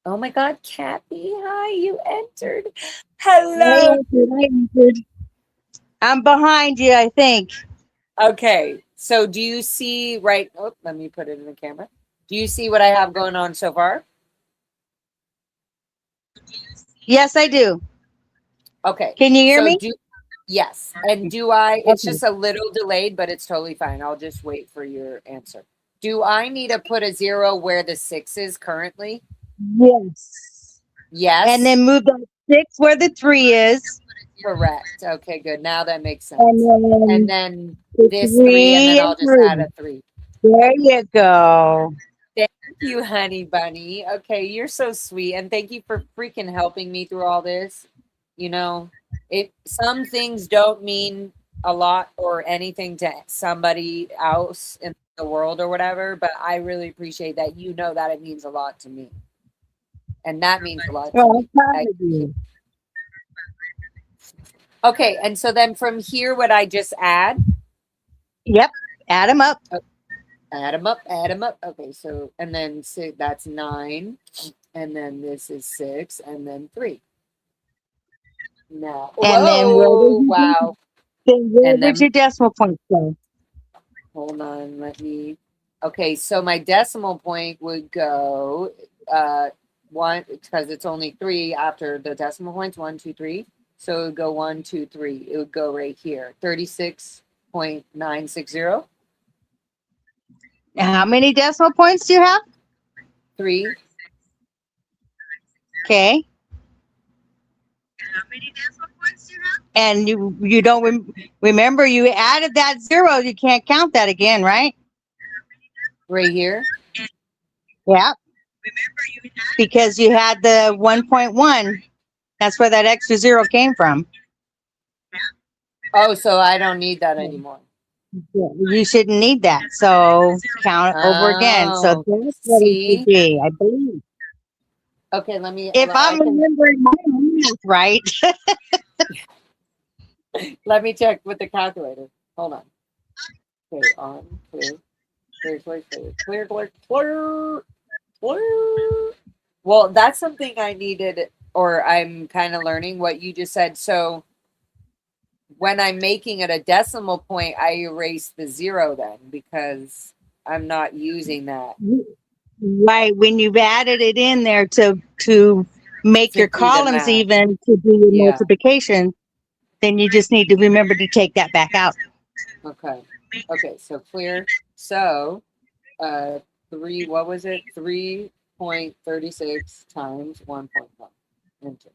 Oh my God, Kathy, hi, you entered. Hello.
I entered. I'm behind you, I think.
Okay, so do you see right? Oh, let me put it in the camera. Do you see what I have going on so far?
Yes, I do.
Okay.
Can you hear me?
Yes. And do I, it's
Okay.
just a little delayed, but it's totally fine. I'll just wait for your answer. Do I need to put a 0 where the 6 is currently?
Yes.
Yes.
And then move that 6 where the 3 is.
Correct. Okay, good. Now that makes sense.
And
then
the
this 3, and then I'll just
3.
add a 3.
There you go.
Thank you, honey bunny. Okay, you're so sweet. And thank you for freaking helping me through all this. You know, some things don't mean a lot or anything to somebody else in the world or whatever, but I really appreciate that you know that it means a lot to me. And that means a lot to
Well,
me.
I'm proud of you.
Okay, and so then from here, what I just add?
Yep, add them up.
Add them up, add them up. Okay, so, and then that's 9, and then this is 6, and then 3. Now,
And
whoa, wow.
Then where would your decimal point go?
Hold on, let me, okay, so my decimal point would go, 1, because it's only 3 after the decimal points, 1, 2, 3. So it would go 1, 2, 3. It would go right here, 36.960.
How many decimal points do you have?
3.
Okay. How many decimal points do you have? And you don't remember you added that 0. You can't count that again, right?
Right here?
Yeah. Because you had the 1.1. That's where that extra 0 came from.
Oh, so I don't need that anymore.
You shouldn't need that. So count it over again. So
Oh,
that's what it should
see?
be, I believe.
Okay, let me,
If
I
I'm
can,
remembering my math right.
let me check with the calculator. Hold on. Okay, on, clear, clear. Well, that's something I needed, or I'm kind of learning what you just said. So when I'm making it a decimal point, I erase the zero then because I'm not using that
Right. When you've added it in there to make
to
your
do the
columns
math.
even to do your
Yeah.
multiplication, then you just need to remember to take that back out.
Okay. Okay. So clear. So, what was it? 3.36 times 1.1 into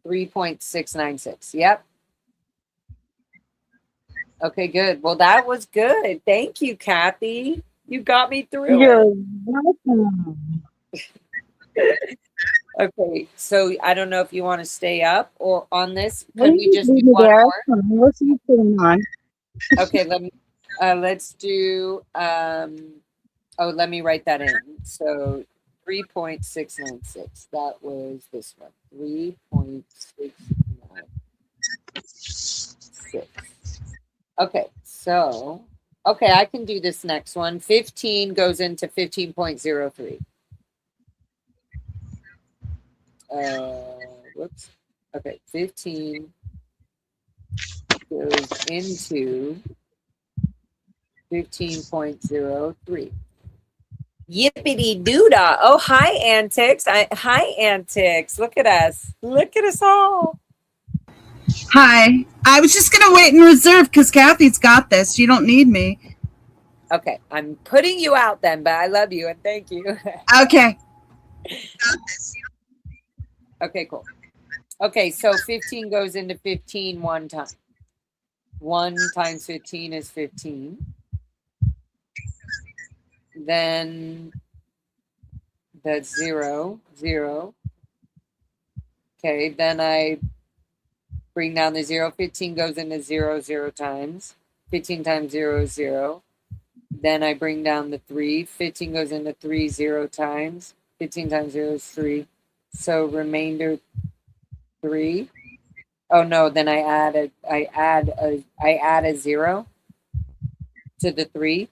3.696. Yep. Okay, good. Well, that was good. Thank you, Kathy. You got me through
You're
it.
welcome.
Okay, so I don't know if you want to stay up or on this.
Well,
Could we
you
just
can
do
leave me
one
there.
more?
What's you putting on?
Okay, let's do let me write that in. So 3.696. That was this one. 3.696. Okay, so I can do this next one. 15 goes into 15.03. Whoops. Okay, 15 goes into 15.03. Yippity doodah. Oh, hi, Antics. Hi, Antics. Look at us. Look at us all.
Hi. I was just going to wait in reserve because Kathy's got this. You don't need me.
Okay, I'm putting you out then, but I love you and thank you.
Okay.
Okay, cool. Okay, so 15 goes into 15 one time. 1 times 15 is 15. Then that's 0, 0. Okay, then I bring down the 0. 15 goes into 0, 0 times. 15 times 0 is 0. Then I bring down the 3. 15 goes into 3, 0 times. 15 times 0 is 3. So remainder 3. Oh no, then I add a 0 to the 3.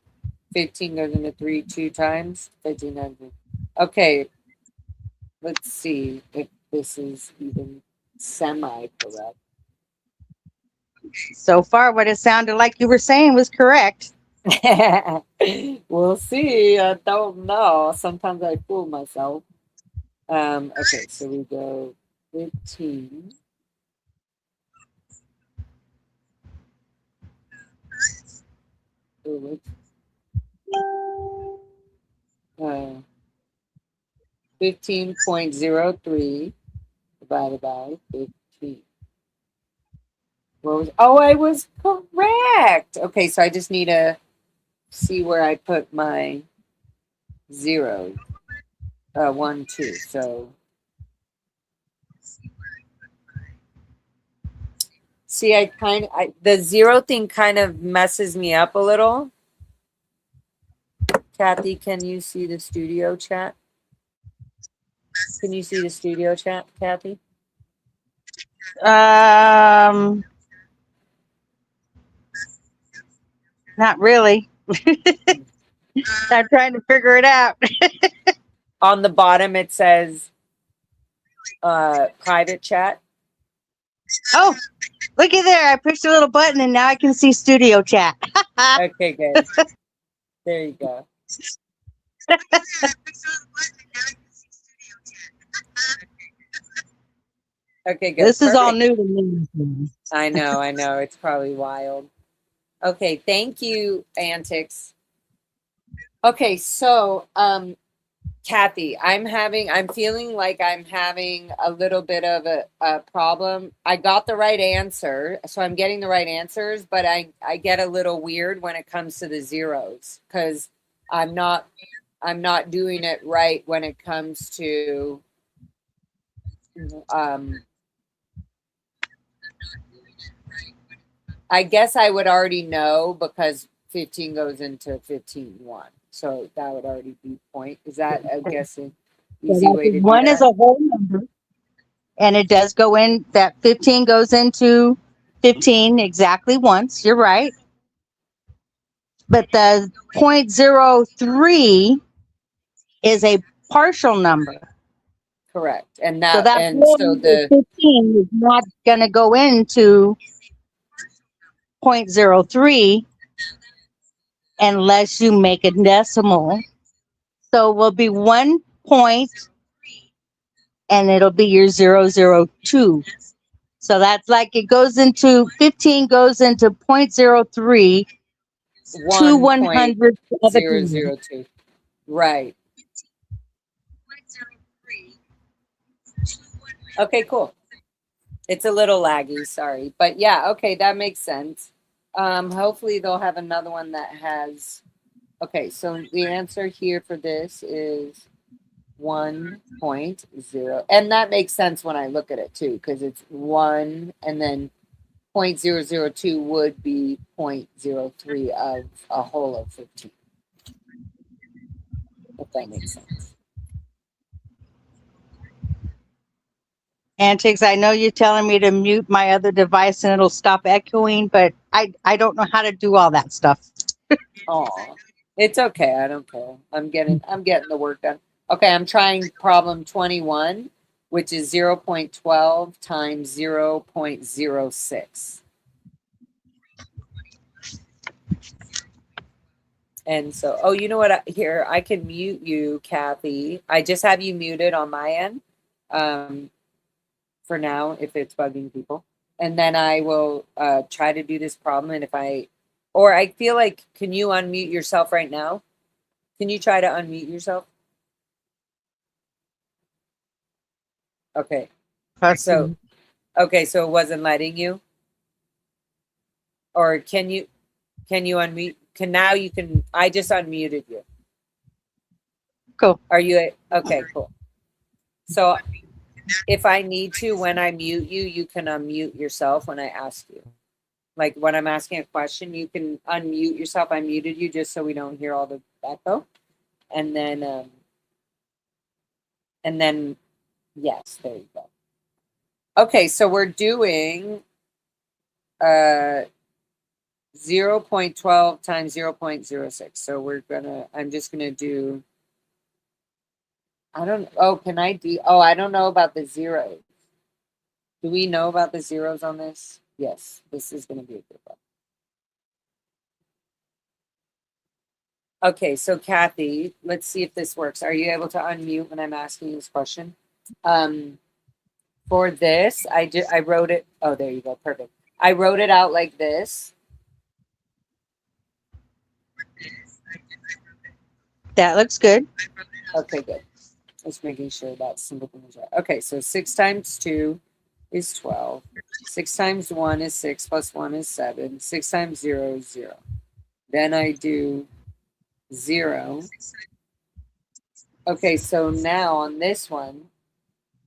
15 goes into 3 2 times. 15 times. Okay, let's see if this is even semi-correct.
So far, what it sounded like you were saying was correct.
We'll see. I don't know. Sometimes I fool myself. Okay, so we go 15. Uh, 15.03 divided by 15. I was correct. Okay, so I just need to see where I put my zero. 1, 2. So see, the 0 thing kind of messes me up a little. Kathy, can you see the studio chat? Can you see the studio chat, Kathy?
Not really. I'm trying to figure it out.
On the bottom, it says private chat.
Oh, look at there. I pushed a little button and now I can see studio chat.
Okay, good. There you go. Okay, good.
This is all
Perfect.
new to me.
I know. It's probably wild. Okay, thank you, Antics. Okay, so Kathy, I'm feeling like I'm having a little bit of a problem. I got the right answer, so I'm getting the right answers, but I get a little weird when it comes to the zeros because I'm not doing it right when it comes to I guess I would already know because 15 goes into 15-1. So that would already be point. Is that, I guess, an
So
easy way to do
one is
that?
a whole number, and it does go in. That 15 goes into 15 exactly once. You're right. But the 0.03 is a partial number.
Correct. And
So
that,
that
and
whole
so
number
the,
15 is not going to go into 0.03 unless you make a decimal. So it will be 1 point and it'll be your 002. So that's like it goes into 15 goes into 0.03 to 100 of a time.
1.002. Right. Okay, cool. It's a little laggy, sorry. But yeah, okay, that makes sense. Hopefully they'll have another one that has, okay, so the answer here for this is 1.0. And that makes sense when I look at it too, because it's 1 and then 0.002 would be 0.03 of a whole of 15. If that makes sense.
Antics, I know you're telling me to mute my other device and it'll stop echoing, but I don't know how to do all that stuff.
Oh, it's okay. I don't care. I'm getting the work done. Okay, I'm trying problem 21, which is 0.12 times 0.06. And so, oh, you know what? Here, I can mute you, Kathy. I just have you muted on my end for now, if it's bugging people. And then I will try to do this problem. And if I feel like, can you unmute yourself right now? Can you try to unmute yourself? Okay. So it wasn't letting you? Or can you unmute? I just unmuted you.
Cool.
Are you, okay, cool. So if I need to, when I mute you, you can unmute yourself when I ask you. Like when I'm asking a question, you can unmute yourself. I muted you just so we don't hear all the echo. And then, yes, there you go. Okay, so we're doing 0.12 times 0.06. So I'm just gonna do, I don't know about the zeros. Do we know about the zeros on this? Yes, this is gonna be a good one. Okay, so Kathy, let's see if this works. Are you able to unmute when I'm asking you this question? For this, I wrote it. Oh, there you go. Perfect. I wrote it out like this.
That looks good.
Okay, good. Just making sure that simple thing is right. Okay, so 6 times 2 is 12. 6 times 1 is 6 plus 1 is 7. 6 times 0 is 0. Then I do 0. Okay, so now on this one,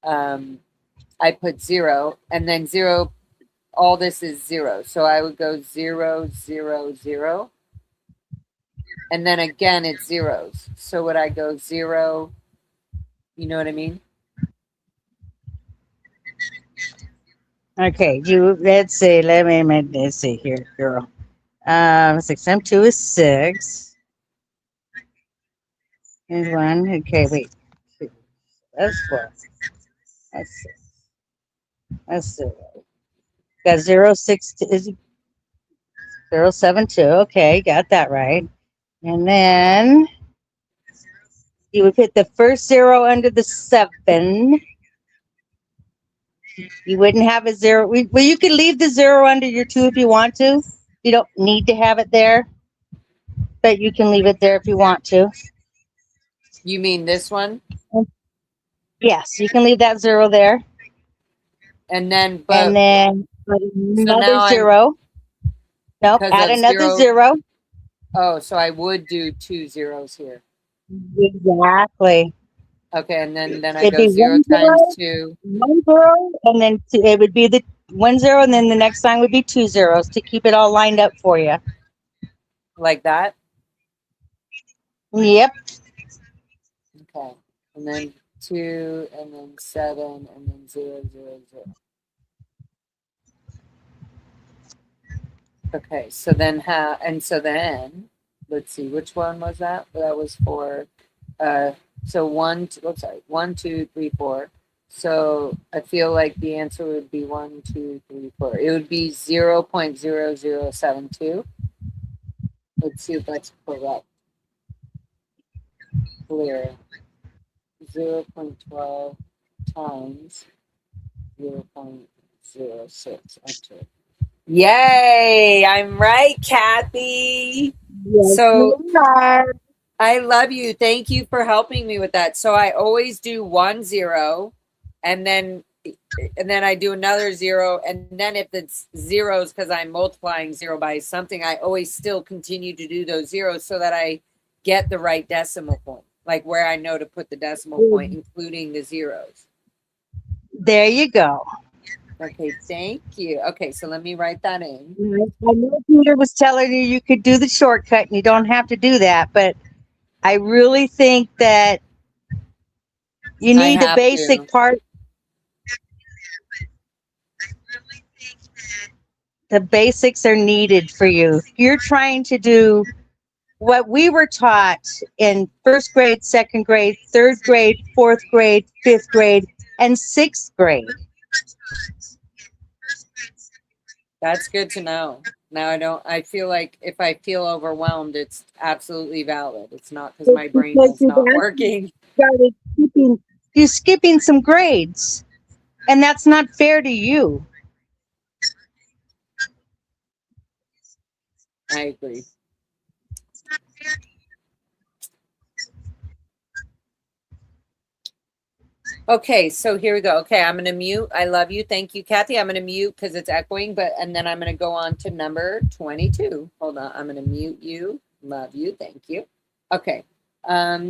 I put 0, and then 0, all this is 0. So I would go 0, 0, 0. And then again, it's zeros. So would I go 0? You know what I mean?
Okay, let's see. Let's see here, girl. 6 times 2 is 6. Here's 1. Okay, wait. 2. That's 4. That's 6. That's 0. Got 0, 6 is 0, 7, 2. Okay, got that right. And then you would put the first 0 under the 7. You wouldn't have a 0. Well, you could leave the 0 under your 2 if you want to. You don't need to have it there, but you can leave it there if you want to.
You mean this one?
Yes, you can leave that 0 there.
And then,
put another
now
0. Nope, add another 0.
Oh, so I would do 2 zeros here.
Exactly.
Okay, and then I
It'd
go
be
0
1
times
0,
2.
1 0, and then it would be the 1 0, and then the next line would be 2 zeros to keep it all lined up for you.
Like that?
Yep.
Okay. And then 2, and then 7, and then 0, 0, 0. Okay, so then let's see, which one was that? That was for so 1, 2, 3, 4. So I feel like the answer would be 1, 2, 3, 4. It would be 0.0072. Let's see if that's correct. Clear. 0.12 times 0.06. Enter. Yay! I'm right, Kathy.
Yes,
So
you are.
I love you. Thank you for helping me with that. So I always do 1 0, and then I do another 0, and then if it's zeros because I'm multiplying 0 by something, I always still continue to do those zeros so that I get the right decimal point, like where I know to put the decimal point, including the zeros.
There you go.
Okay, thank you. Okay, so let me write that in.
I know Peter was telling you you could do the shortcut and you don't have to do that, but I really think that you
I
need the
have
basic
to.
part. The basics are needed for you. You're trying to do what we were taught in first grade, second grade, third grade, fourth grade, fifth grade, and sixth grade.
That's good to know. Now I feel like if I feel overwhelmed, it's absolutely valid. It's not because my brain
Because
is not working.
you're skipping some grades, and that's not fair to you.
I agree. Okay, so here we go. Okay, I'm going to mute. I love you. Thank you, Kathy. I'm going to mute because it's echoing, and then I'm going to go on to number 22. Hold on. I'm going to mute you. Love you. Thank you. Okay.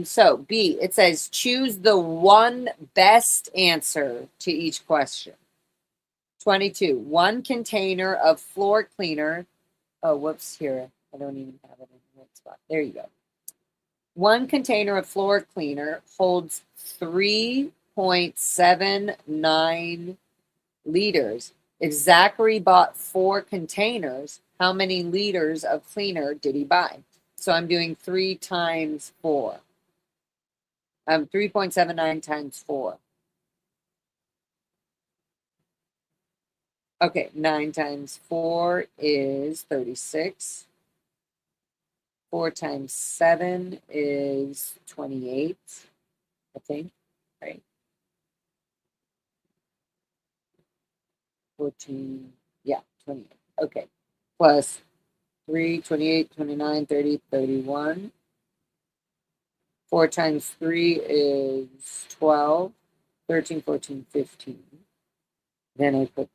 So B, it says choose the one best answer to each question. 22, 1 container of floor cleaner. Oh, whoops, here. I don't even have it in the right spot. There you go. 1 container of floor cleaner holds 3.79 liters. If Zachary bought 4 containers, how many liters of cleaner did he buy? So I'm doing 3 times 4. 3.79 times 4. Okay, 9 times 4 is 36. 4 times 7 is 28, I think, right? 14, yeah, 28. Okay, plus 3, 28, 29, 30, 31. 4 times 3 is 12, 13, 14, 15. Then I put,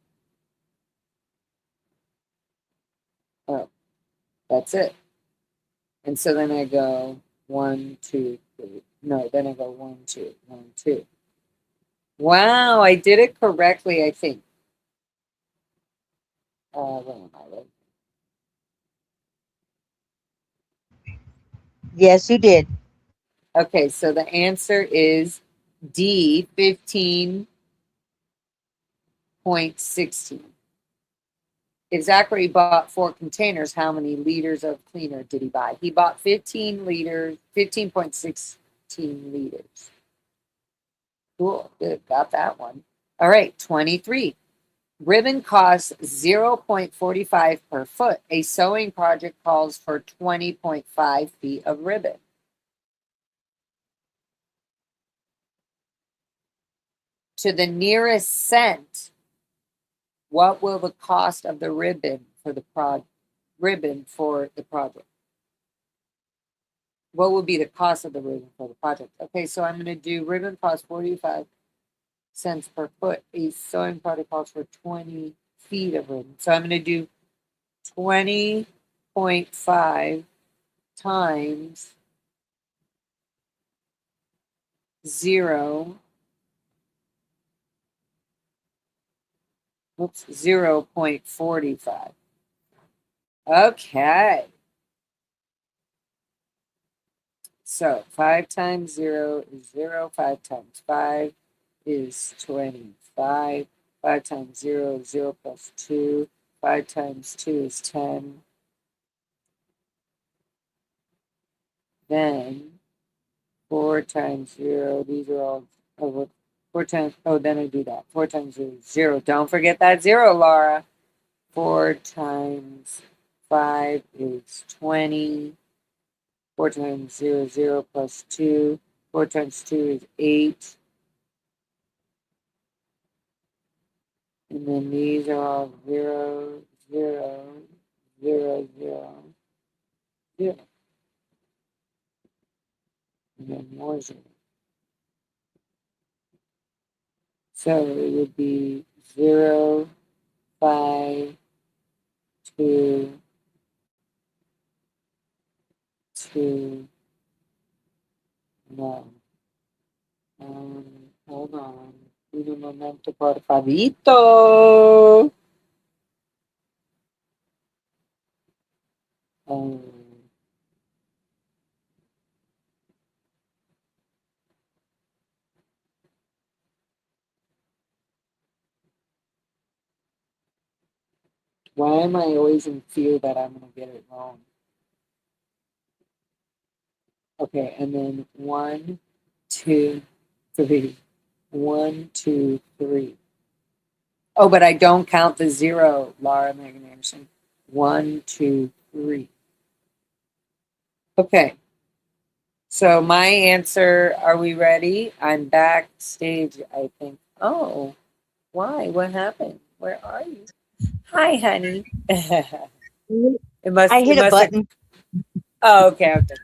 oh, that's it. And so then I go 1, 2, 3. No, then I go 1, 2, 1, 2. Wow, I did it correctly, I think. Where am I? Right?
Yes, you did.
Okay, so the answer is D, 15.16. If Zachary bought 4 containers, how many liters of cleaner did he buy? He bought 15.16 liters. Cool, good, got that one. All right, 23. Ribbon costs 0.45 per foot. A sewing project calls for 20.5 feet of ribbon. To the nearest cent, what will the cost of the ribbon for the project? What will be the cost of the ribbon for the project? Okay, so I'm going to do ribbon cost 45 cents per foot. A sewing project calls for 20 feet of ribbon. So I'm going to do 20.5 times 0 Oops, 0.45. Okay. So 5 times 0 is 0. 5 times 5 is 25. 5 times 0 is 0 plus 2. 5 times 2 is 10. Then 4 times 0, these are all over. 4 times, oh, then I do that. 4 times 0 is 0. Don't forget that 0, Laura. 4 times 5 is 20. 4 times 0 is 0 plus 2. 4 times 2 is 8. And then these are all 0, 0, 0, 0, 0. And then more 0. So it would be 0, 5, 2, 2, no. Hold on. Un momento, por favito. Why am I always in fear that I'm going to get it wrong? Okay, and then 1, 2, 3. 1, 2, 3. Oh, but I don't count the 0, Laura Megan Anderson. 1, 2, 3. Okay. So my answer, are we ready? I'm backstage, I think. Oh, why? What happened? Where are you? Hi, honey. It must.
I hit
it
a
must
button.
Oh, okay, okay.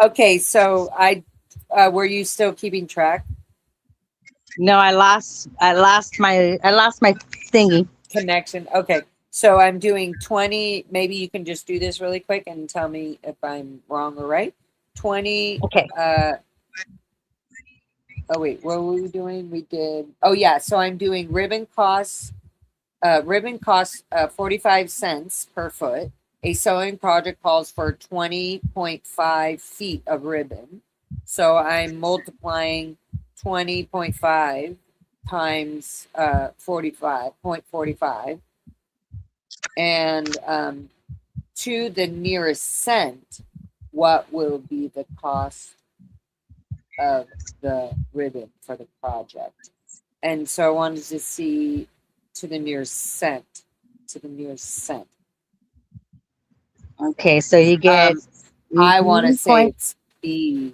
Okay, so were you still keeping track?
No, I lost my thingy.
Connection. Okay, so I'm doing 20. Maybe you can just do this really quick and tell me if I'm wrong or right. 20.
Okay.
Oh wait, what were we doing? We did. Oh yeah, so I'm doing ribbon costs. Ribbon costs 45 cents per foot. A sewing project calls for 20.5 feet of ribbon. So I'm multiplying 20.5 times 45.45. And to the nearest cent, what will be the cost of the ribbon for the project? And so I wanted to see to the nearest cent. To the nearest cent.
Okay, so you get.
I want to say it's B,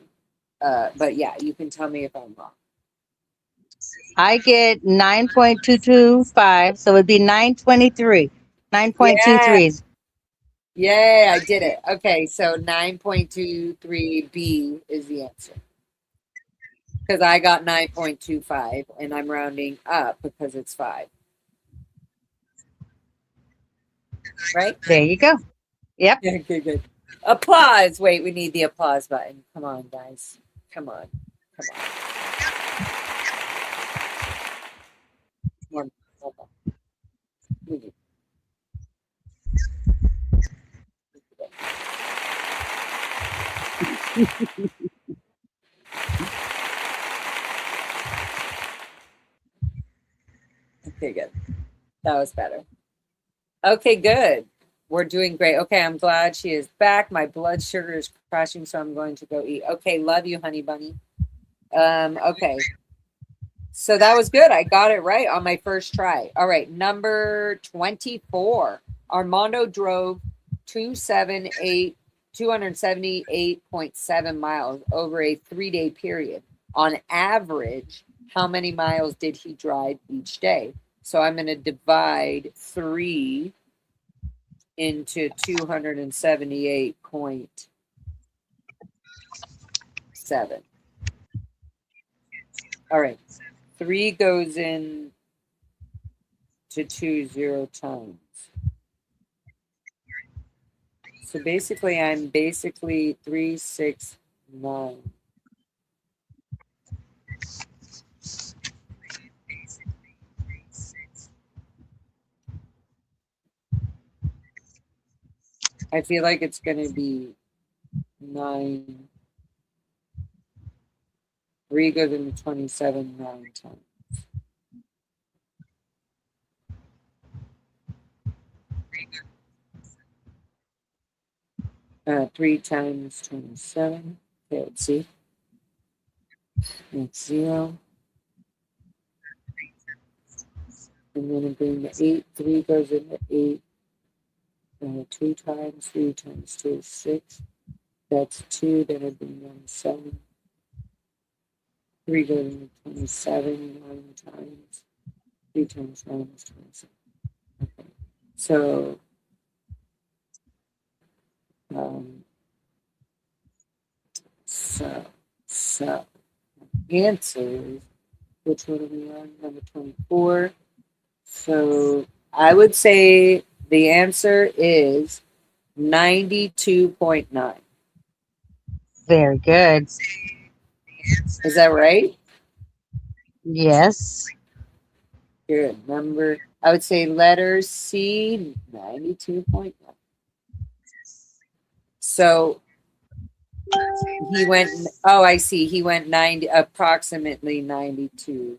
but yeah, you can tell me if I'm wrong.
I get 9.225, so it'd be 923. 9.23.
Yay, I did it. Okay, so 9.23B is the answer. Because I got 9.25 and I'm rounding up because it's 5. Right?
There you go. Yep.
Okay, good. Applause. Wait, we need the applause button. Come on, guys. Come on. Come on. One. Okay, good. That was better. Okay, good. We're doing great. Okay, I'm glad she is back. My blood sugar is crashing, so I'm going to go eat. Okay, love you, honey bunny. Okay. So that was good. I got it right on my first try. All right, number 24. Armando drove 278.7 miles over a 3-day period. On average, how many miles did he drive each day? So I'm going to divide 3 into 278.7. All right. 3 goes in to 2 0 times. So basically, I'm 369. I feel like it's going to be 9. 3 goes into 27 9 times. 3 times 27. Okay, let's see. That's 0. And then I'm bring the 8. 3 goes into 8. 2 times 3 times 2 is 6. That's 2. Then I bring down 7. 3 goes into 27 9 times. 3 times 9 is 27. Okay. So, so answers, which one are we on? Number 24. So I would say the answer is 92.9.
Very good.
Is that right?
Yes.
Good. I would say letter C, 92.9. So he went, oh, I see. He went approximately 92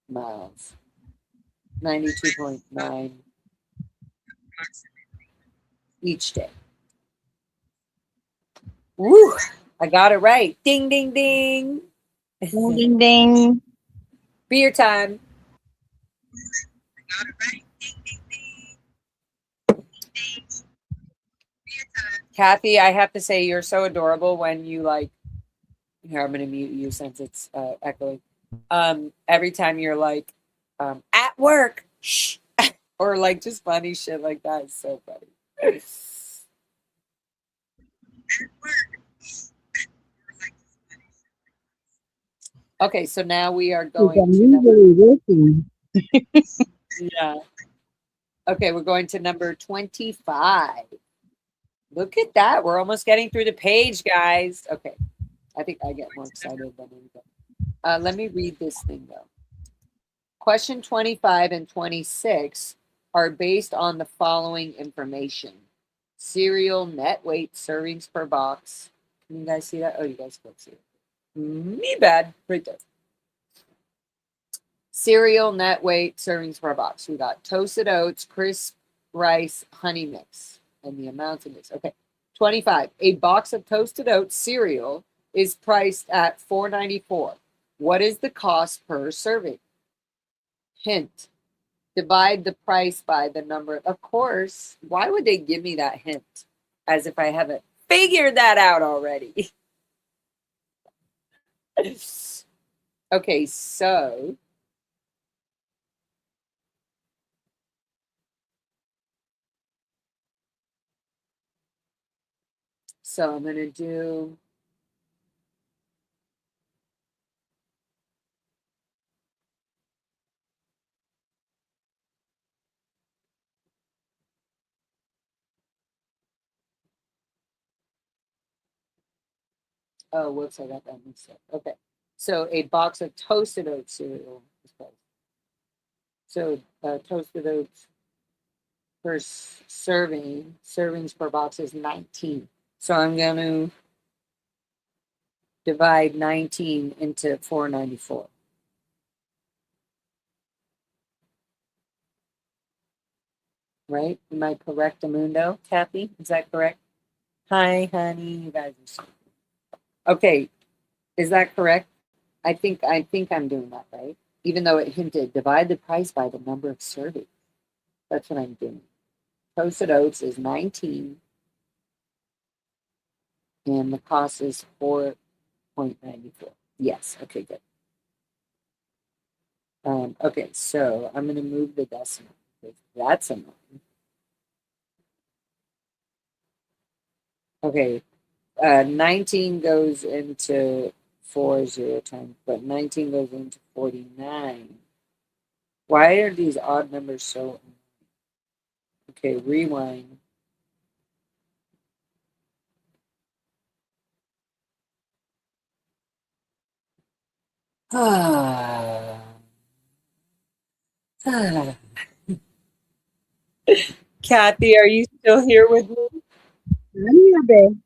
miles. 92.9 each day. Woo! I got it right. Ding, ding, ding.
Ding, ding, ding.
Beer time. Kathy, I have to say you're so adorable when you like. Here, I'm going to mute you since it's echoing. Every time you're like at work, shh, or like just funny shit like that is so funny. Okay, so now we are going to
working.
yeah. Okay, we're going to number 25. Look at that. We're almost getting through the page, guys. Okay. I think I get more excited than anything. Let me read this thing, though. Question 25 and 26 are based on the following information. Cereal, net weight, servings per box. Can you guys see that? Oh, you guys can't see it. Me bad. Right there. Cereal, net weight, servings per box. We got toasted oats, crisp rice, honey mix, and the amounts of this. Okay. 25. A box of toasted oats cereal is priced at $4.94. What is the cost per serving? Hint. Divide the price by the number. Of course. Why would they give me that hint? As if I haven't figured that out already. Okay, so I'm going to do oh, whoops, I got that mixed up. Okay. So a box of toasted oat cereal is priced. So toasted oats per servings per box is 19. So I'm going to divide 19 into 4.94. Right? Am I correct, Amundo? Kathy, is that correct? Hi, honey. You guys are so okay. Is that correct? I think I'm doing that right. Even though it hinted divide the price by the number of servings. That's what I'm doing. Toasted oats is 19, and the cost is 4.94. Yes. Okay. Good. Okay. So I'm going to move the decimal because that's annoying. Okay. 19 goes into 40 times, but 19 goes into 49. Why are these odd numbers so? Okay, rewind. Kathy, are you still here with me?
I'm here, babe.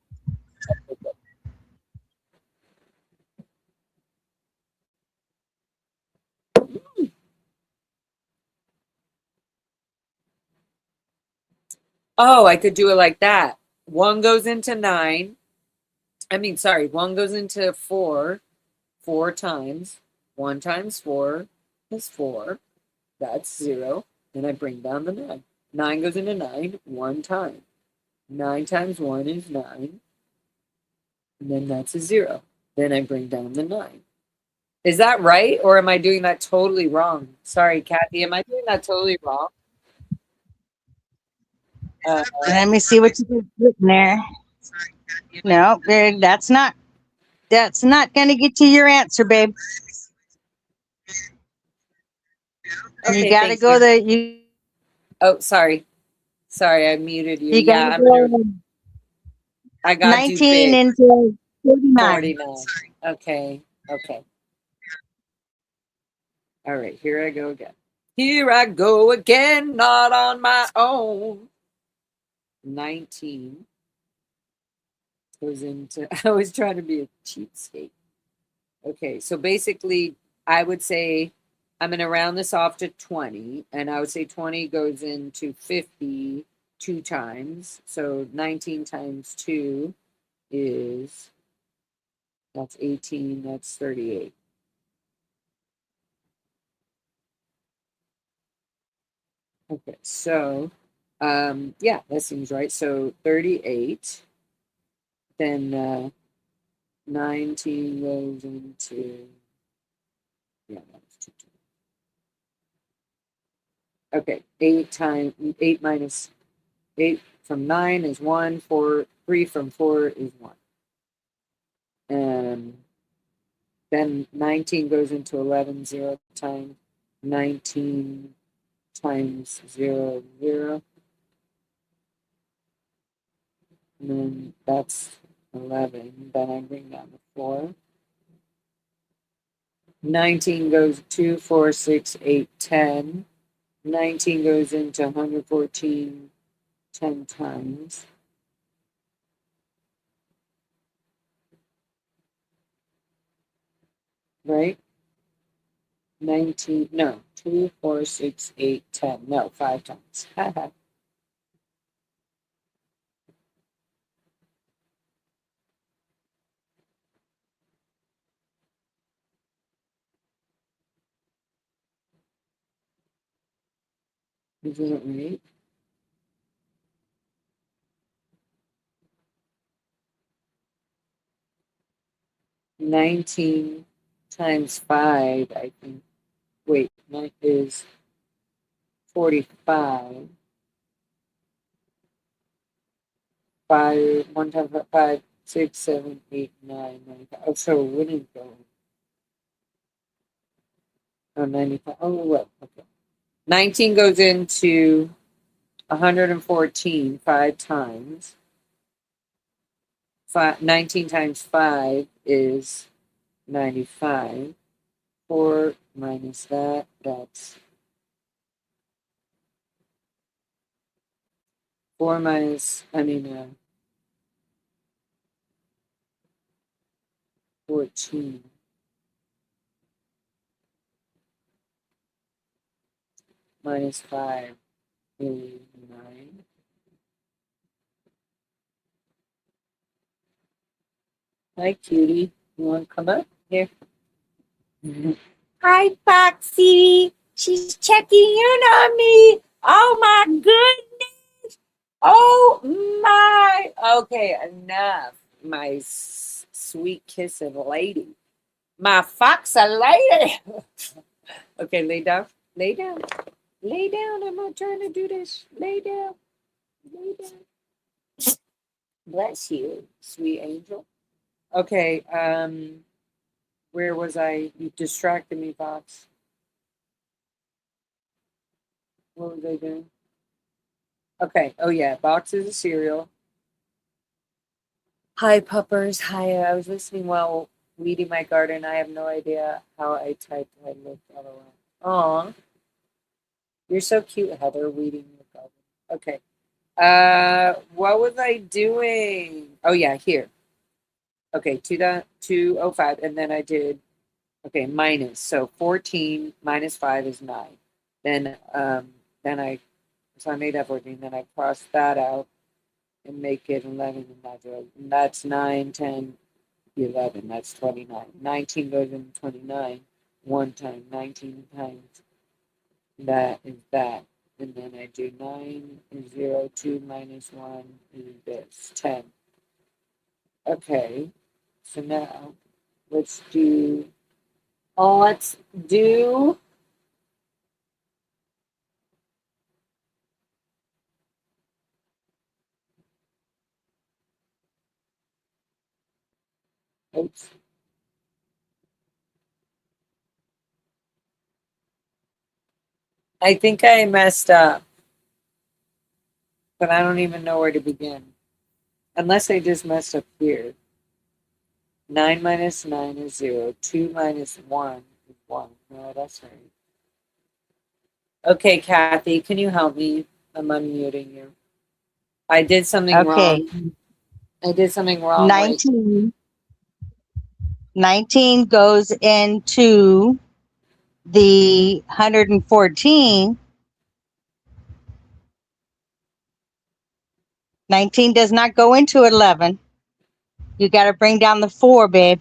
Oh, I could do it like that. 1 goes into 9. I mean, sorry, 1 goes into 4, 4 times. 1 times 4 is 4. That's 0. Then I bring down the 9. 9 goes into 9 1 time. 9 times 1 is 9. And then that's a 0. Then I bring down the 9. Is that right? Or am I doing that totally wrong? Sorry, Kathy, am I doing that totally wrong?
Let me see what you did written there. No, that's not going to get you your answer, babe.
Okay,
You got to
thank
go
you. Oh, sorry. Sorry, I muted you.
you got
Yeah,
to go
I got
19
big.
into 49.
49. Okay. Okay. All right, here I go again. Here I go again, not on my own. 19 goes into, I was trying to be a cheapskate. Okay, so basically, I would say I'm going to round this off to 20, and I would say 20 goes into 50 2 times. So 19 times 2 is, that's 18, that's 38. Okay, so yeah, that seems right. So 38, then 19 goes into, yeah, that's 2 times. Okay, 8 minus 8 from 9 is 1, 4, 3 from 4 is 1. And then 19 goes into 11, 0 times 19 times 0, 0. And then that's 11. Then I bring down the 4. 19 goes 2, 4, 6, 8, 10. 19 goes into 114 10 times. Right? 19, no, 2, 4, 6, 8, 10. No, 5 times. This isn't right. 19 times 5, I think. Wait, is 45. 5, 1 times 5, 6, 7, 8, 9, 95. Oh, so it wouldn't go. Oh, 95. Oh, well, okay. 19 goes into 114 5 times. 19 times 5 is 95. 4 minus that, that's 4 minus, 14 minus 5 is 9. Hi, cutie. You want to come up? Here. Hi, Foxy. She's checking in on me. Oh, my goodness. Oh, my. Okay, enough. My sweet kiss of a lady. My fox a lady. Okay, lay down. Lay down. Lay down. I'm not trying to do this. Lay down. Lay down. Bless you, sweet angel. Okay, where was I? You distracted me, Fox. What was I doing? Okay. Oh yeah, boxes of cereal. Hi, puppers. Hi. I was listening while weeding my garden. I have no idea how I typed. I looked all around. Aw, you're so cute, Heather. Weeding your garden. Okay. What was I doing? Oh yeah, here. Okay, 2.205, and then I did okay minus. So 14 minus 5 is 9. Then I so I made that 14. Then I crossed that out and make it 11 and that's 9, 10, 11. That's 29. 19 goes into 29 one time. 19 times that is that. And then I do 9 is 0, 2 minus 1 is this, 10. Okay, so now let's do, oops. I think I messed up, but I don't even know where to begin. Unless I just messed up here. 9 minus 9 is 0. 2 minus 1 is 1. No, that's right. Okay, Kathy, can you help me? I'm unmuting you. I did something
Okay.
wrong. I did something wrong.
19 goes into the 114. 19 does not go into 11. You got to bring down the 4, babe.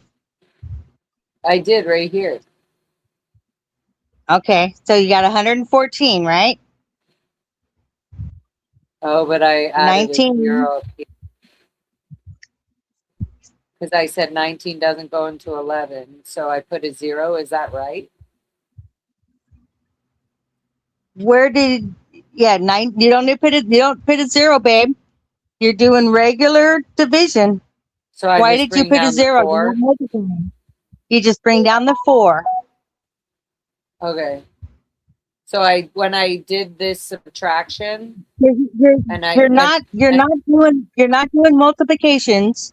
I did right here.
Okay, so you got 114, right?
Oh, but I added a
19.
0 because I said 19 doesn't go into 11. So I put a 0. Is that right?
Where did, yeah, 9, you don't put a 0, babe. You're doing regular division.
So I
Why
just
did you
bring
put a
down the
0?
4.
You just bring down the 4.
Okay. So when I did this subtraction, and
You're not doing multiplications.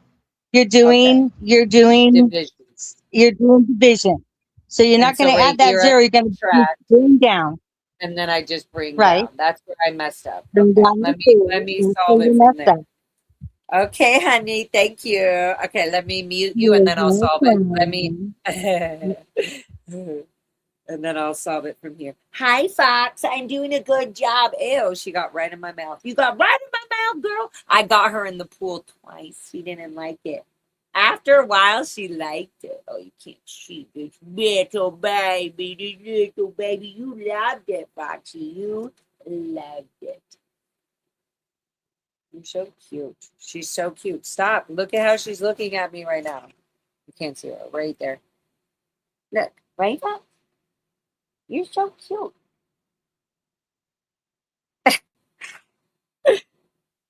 You're doing
divisions.
division. So you're
And
not going
so
to
right
add that
here I
0. You're going to
subtract,
bring down.
and then I just bring
Right.
down. That's where I messed up.
Bring
Okay.
down the
Let me
4.
solve it
You
from
messed
there.
up.
Okay, honey. Thank you. Okay, let me mute you, and
You're
then I'll solve it. Let me.
welcome.
And then I'll solve it from here. Hi, Fox. I'm doing a good job. Ew, she got right in my mouth. You got right in my mouth, girl. I got her in the pool twice. She didn't like it. After a while, she liked it. Oh, you can't see this little baby. This little baby. You loved it, Foxy. You loved it. You're so cute. She's so cute. Stop. Look at how she's looking at me right now. You can't see her. Right there. Look. Right up. You're so cute.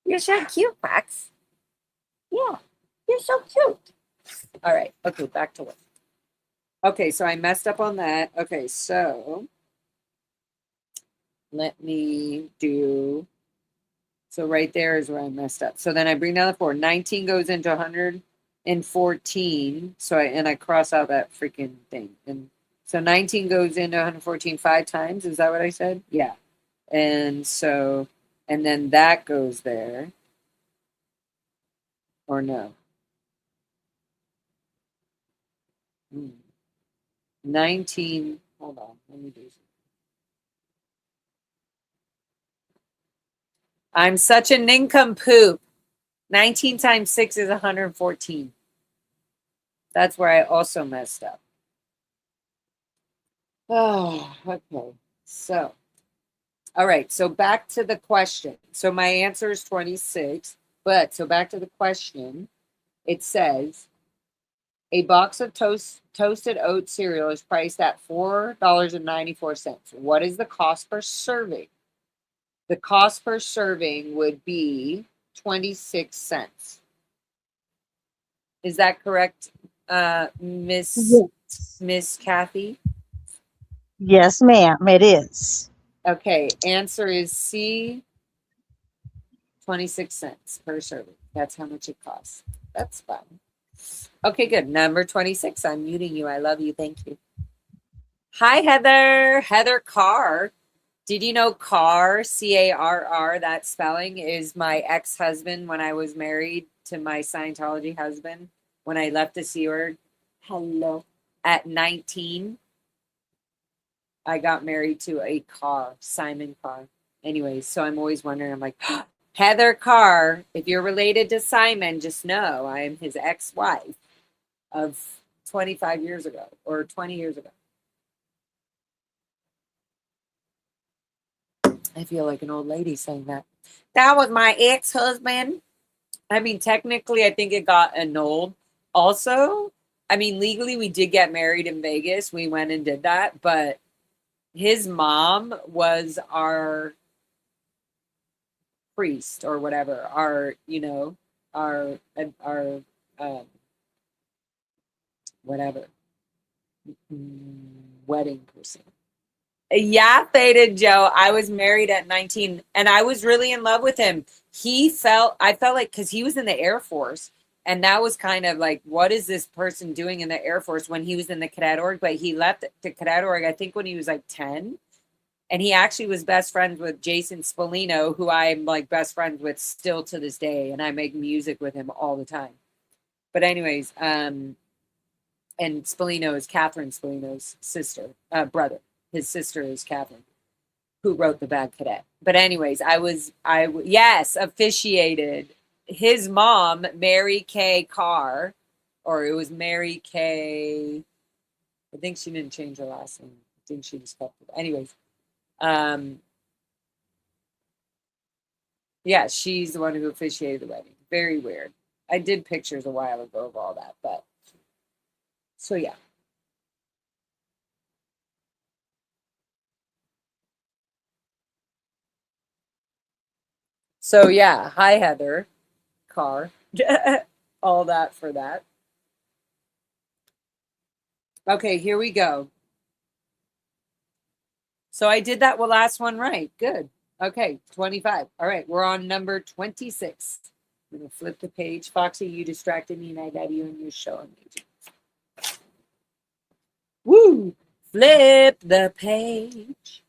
You're so cute, Fox. Yeah, you're so cute. All right. Okay, back to work. Okay, so I messed up on that. Okay, so let me do. So right there is where I messed up. So then I bring down the 4. 19 goes into 114. So I cross out that freaking thing. And so 19 goes into 114 5 times. Is that what I said? Yeah. And so, and then that goes there. Or no? 19. Hold on. Let me do something. I'm such a nincompoop. 19 times 6 is 114. That's where I also messed up. Oh, okay. So, all right. So back to the question. So my answer is 26. But so back to the question. It says a box of toasted oat cereal is priced at $4.94. What is the cost per serving? The cost per serving would be 26 cents. Is that correct, Miss Kathy?
Yes, ma'am, it is.
Okay, answer is C, 26 cents per serving. That's how much it costs. That's fine. Okay, good. Number 26. I'm muting you. I love you. Thank you. Hi, Heather. Heather Carr. Did you know Carr, C-A-R-R, that spelling, is my ex-husband when I was married to my Scientology husband? When I left the Sea Org, hello, at 19, I got married to a Carr, Simon Carr. Anyways, so I'm always wondering, I'm like, Heather Carr, if you're related to Simon, just know I am his ex-wife of 25 years ago or 20 years ago. I feel like an old lady saying that. That was my ex-husband. I mean, technically, I think it got annulled. Also, I mean, legally, we did get married in Vegas. We went and did that, but his mom was our priest or whatever, our, our whatever, wedding person. Yeah, Faded Joe. I was married at 19 and I was really in love with him. I felt like, because he was in the Air Force, and that was kind of like, what is this person doing in the Air Force when he was in the Cadet Org? But he left the Cadet Org, I think, when he was like 10. And he actually was best friends with Jason Spallino, who I'm like best friends with still to this day. And I make music with him all the time. But anyways, and Spallino is Catherine Spallino's brother. His sister is Catherine, who wrote The Bad Cadet. But anyways, yes, officiated his mom, Mary Kay Carr, or it was Mary Kay. I think she didn't change her last name. I think she just kept it. Anyways, yeah, she's the one who officiated the wedding. Very weird. I did pictures a while ago of all that, but so yeah. So yeah, hi Heather Carr. All that for that. Okay, here we go. So I did that last one right. Good. Okay, 25. All right, we're on number 26. I'm going to flip the page. Foxy, you distracted me, and I got you, and you're showing me. Woo! Flip the page.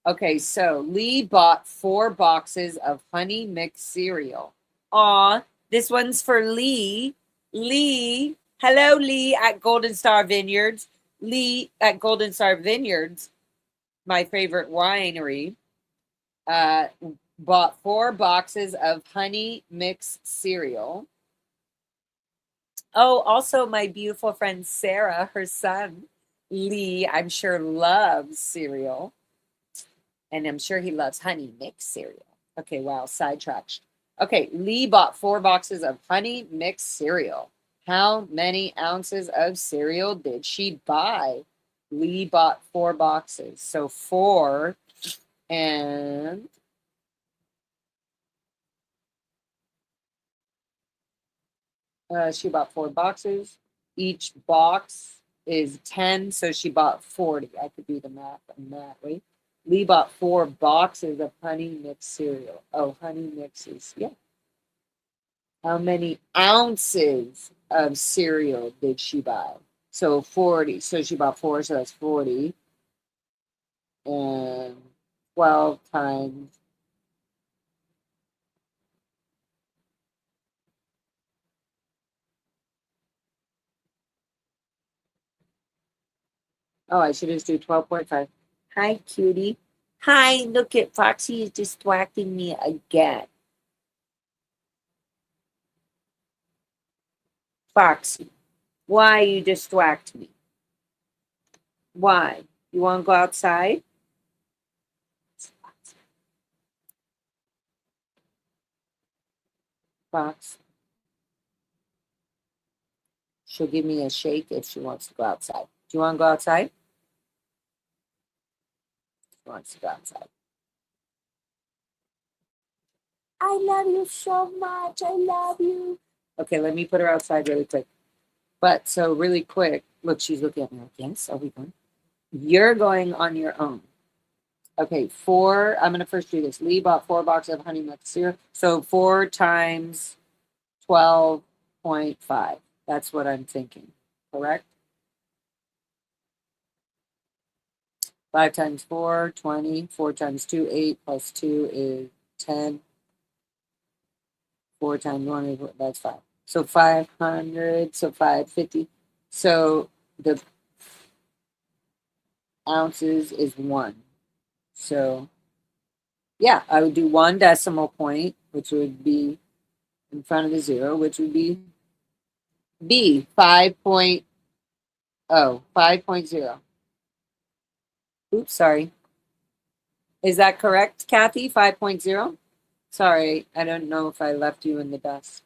Okay, so Lee bought 4 boxes of Honey Mix cereal. Aw, this one's for Lee. Lee. Hello, Lee at Golden Star Vineyards. Lee at Golden Star Vineyards, my favorite winery, bought 4 boxes of Honey Mix cereal. Oh, also my beautiful friend Sarah, her son, Lee, I'm sure loves cereal. And I'm sure he loves Honey Mix cereal. Okay, wow, sidetracked. Okay, Lee bought 4 boxes of Honey Mix cereal. How many ounces of cereal did she buy? Lee bought 4 boxes. So 4 and she bought 4 boxes. Each box is 10, so she bought 40. I could do the math on that way. Lee bought 4 boxes of Honey Mix cereal. Oh, Honey Mixes. Yeah. How many ounces of cereal did she buy? So 40. So she bought 4, so that's 40. And 12 times. Oh, I should just do 12.5. Hi, cutie. Hi, look at Foxy is distracting me again. Foxy, why you distract me? Why? You want to go outside? Fox. She'll give me a shake if she wants to go outside. Do you want to go outside? She wants to go outside. I love you so much. I love you. Okay, let me put her outside really quick. But so really quick, look, she's looking at me like, yes, are we going? You're going on your own. Okay, 4. I'm going to first do this. Lee bought 4 boxes of Honey Mix cereal. So 4 times 12.5. That's what I'm thinking. Correct? 5 times 4, 20. 4 times 2, 8. Plus 2 is 10. 4 times 1 is, that's 5. So 500, so 550. So the ounces is 1. So yeah, I would do 1 decimal point, which would be in front of the 0, which would be B, 5.0, 5.0. Oops, sorry. Is that correct, Kathy? 5.0? Sorry, I don't know if I left you in the dust.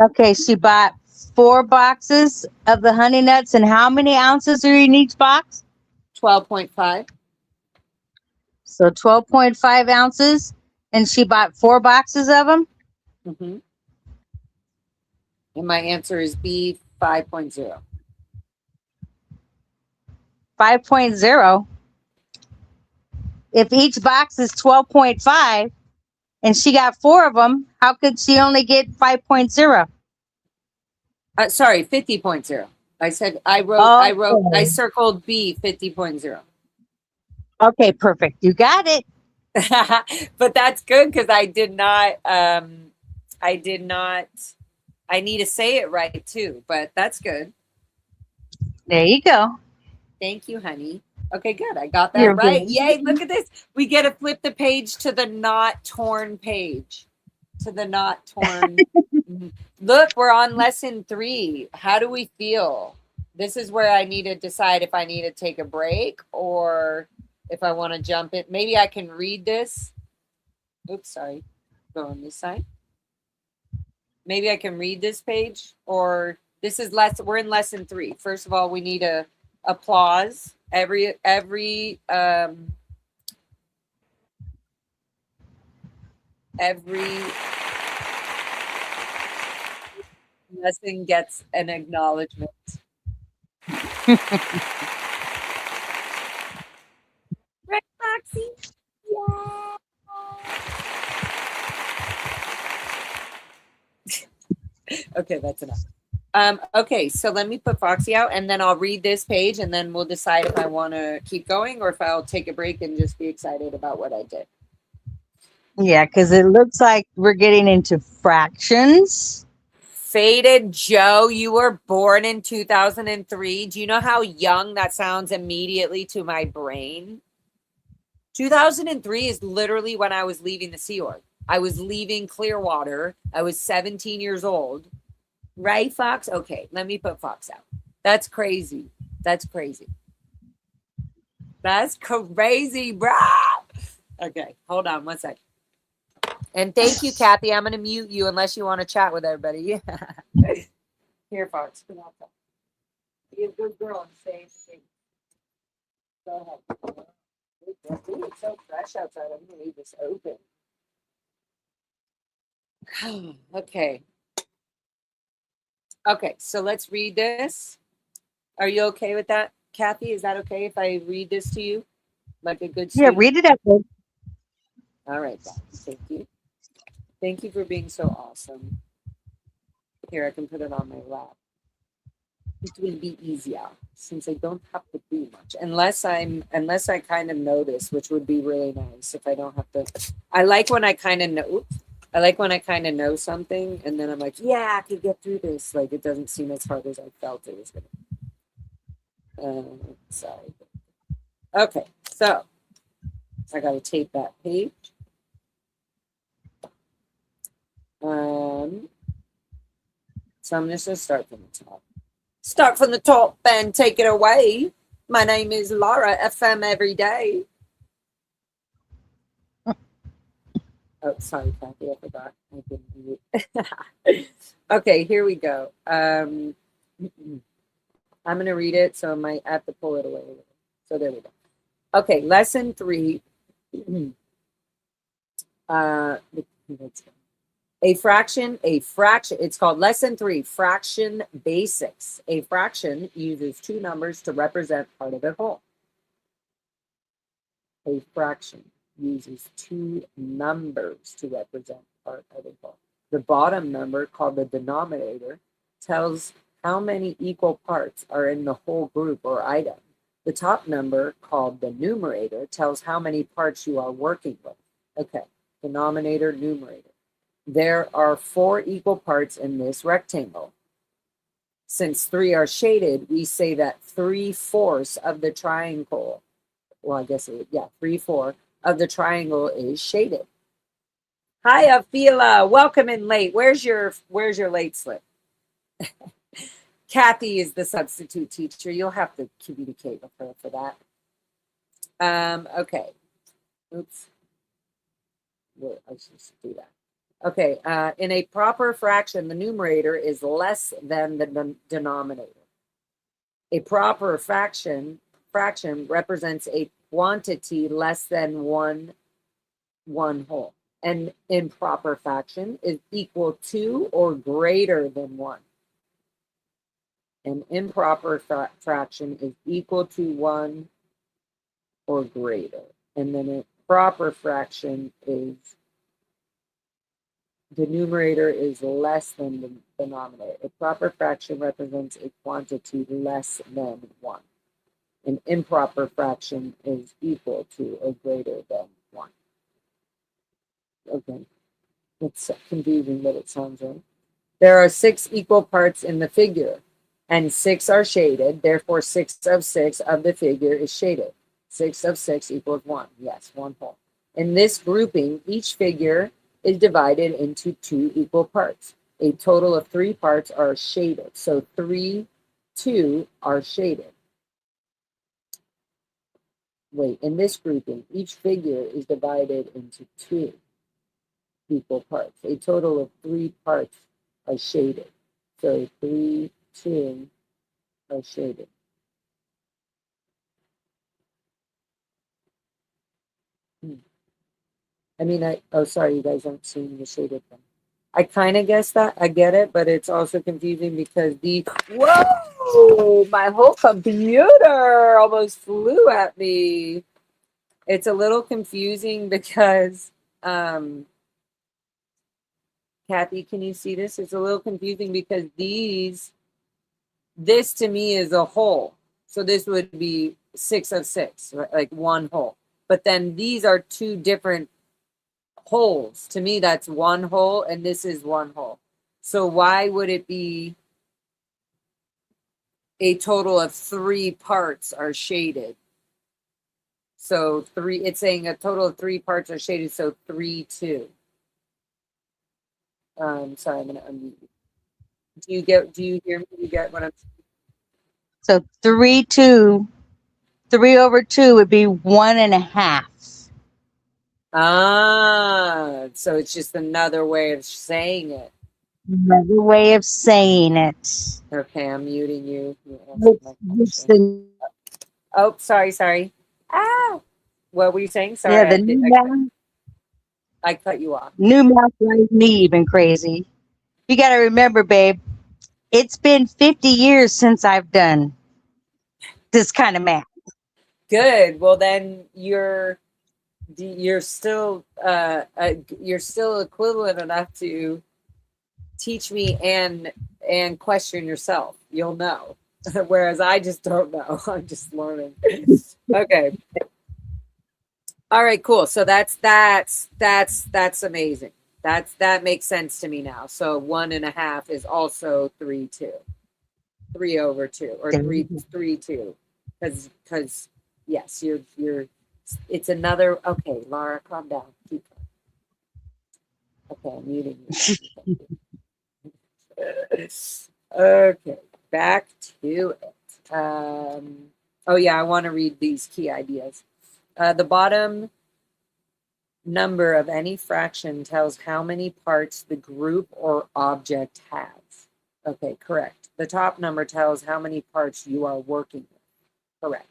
Okay, she bought 4 boxes of the honey nuts, and how many ounces are in each box?
12.5.
So 12.5 ounces, and she bought 4 boxes of them.
Mm-hmm. And my answer is B, 5.0.
5.0. If each box is 12.5 and she got 4 of them, how could she only get 5.0?
Sorry, 50.0. I said, I circled B, 50.0.
Okay, perfect. You got it.
But that's good because I need to say it right too, but that's good.
There you go.
Thank you, honey. Okay, good. I got that
You're
right.
welcome.
Yay, look at this. We get to flip the page to the not torn page. To the not torn. Look, we're on lesson 3. How do we feel? This is where I need to decide if I need to take a break or if I want to jump in. Maybe I can read this. Oops, sorry. Go on this side. Maybe I can read this page, or this is we're in lesson 3. First of all, we need a applause. Every lesson gets an acknowledgement. Right, Foxy? Yeah. Okay, that's enough. Okay, so let me put Foxy out, and then I'll read this page, and then we'll decide if I want to keep going or if I'll take a break and just be excited about what I did.
Yeah, because it looks like we're getting into fractions.
Faded Joe, you were born in 2003. Do you know how young that sounds immediately to my brain? 2003 is literally when I was leaving the Sea Org. I was leaving Clearwater. I was 17 years old. Right, Fox? Okay, let me put Fox out. That's crazy. That's crazy. That's crazy, bro. Okay, hold on one second. And thank you, Kathy. I'm going to mute you unless you want to chat with everybody. Here, Fox. Come on. Be a good girl and say anything. Go ahead. It's so fresh outside. I'm going to leave this open. Okay. Okay, so let's read this. Are you okay with that, Kathy? Is that okay if I read this to you? Like a good student?
Yeah, read it up. Babe.
All right, guys. Thank you. Thank you for being so awesome. Here, I can put it on my lap. It will be easier since I don't have to do much. Unless I kind of know this, which would be really nice if I don't have to. I like when I kind of know. Oops. I like when I kind of know something and then I'm like, yeah, I could get through this. Like, it doesn't seem as hard as I felt it was going to. Sorry. Okay, so I got to tape that page. So I'm just going to start from the top. Start from the top and take it away. My name is Laura, FM every day. Oh, sorry, Kathy, I forgot. I didn't mute. Okay, here we go. I'm going to read it, so I might have to pull it away. So there we go. Okay, lesson 3. A fraction. It's called lesson 3, fraction basics. A fraction uses 2 numbers to represent part of a whole. A fraction uses 2 numbers to represent part of a whole. The bottom number, called the denominator, tells how many equal parts are in the whole group or item. The top number, called the numerator, tells how many parts you are working with. Okay, denominator, numerator. There are 4 equal parts in this rectangle. Since 3 are shaded, we say that 3/4 of the triangle, well, I guess, 3/4 of the triangle is shaded. Hi, Afila. Welcome in late. Where's your late slip? Kathy is the substitute teacher. You'll have to communicate with her for that. Okay. Oops. Well, I should do that. Okay. In a proper fraction, the numerator is less than the denominator. A proper fraction represents a quantity less than one whole. An improper fraction is equal to or greater than 1. An improper fraction is equal to 1 or greater. And then a proper fraction is, the numerator is less than the denominator. A proper fraction represents a quantity less than 1. An improper fraction is equal to or greater than 1. Okay, it's confusing, but it sounds right. There are 6 equal parts in the figure, and 6 are shaded. Therefore, 6 of 6 of the figure is shaded. 6 of 6 equals 1. Yes, 1 whole. In this grouping, each figure is divided into 2 equal parts. A total of 3 parts are shaded. So 3, 2 are shaded. Wait, in this grouping, each figure is divided into 2 equal parts. A total of 3 parts are shaded. So 3, 2 are shaded. I mean, sorry, you guys aren't seeing the shaded thing. I kind of guess that. I get it, but it's also confusing because whoa, my whole computer almost flew at me. It's a little confusing because, Kathy, can you see this? It's a little confusing because this to me is a whole. So this would be 6 of 6, right? Like 1 whole. But then these are 2 different wholes. To me, that's 1 whole, and this is 1 whole. So why would it be a total of 3 parts are shaded? So it's saying a total of 3 parts are shaded, so 3, 2. Sorry, I'm going to unmute you. Do you hear me? Do you get what I'm saying?
So 3 over 2 would be 1.5.
Ah, so it's just another way of saying it.
Another way of saying it.
Okay, I'm muting you. Oh, sorry. Ah, what were you saying? Sorry,
Yeah, the new math.
I cut you off.
New math drives me even crazy. You got to remember, babe, it's been 50 years since I've done this kind of math.
Good. Well, then you're still equivalent enough to teach me and question yourself. You'll know. Whereas I just don't know. I'm just learning. Okay. All right, cool. So that's amazing. That makes sense to me now. So 1.5 is also 3, 2. 3 over 2 or 3, 2. Because yes, it's another. Okay, Laura, calm down. Keep going. Okay, I'm muting you. Okay, back to it. Oh yeah, I want to read these key ideas. The bottom number of any fraction tells how many parts the group or object has. Okay, correct. The top number tells how many parts you are working with. Correct.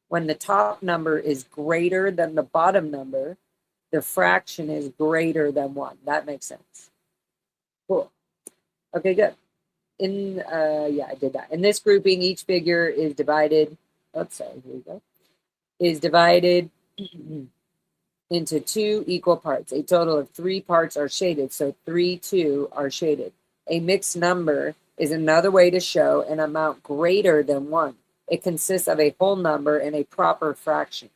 When the top number is greater than the bottom number, the fraction is greater than 1. That makes sense. Cool. Okay, good. I did that. In this grouping, each figure is divided. Oops, sorry, here we go. Is divided into 2 equal parts. A total of 3 parts are shaded, so 3, 2 are shaded. A mixed number is another way to show an amount greater than 1. It consists of a whole number and a proper fraction.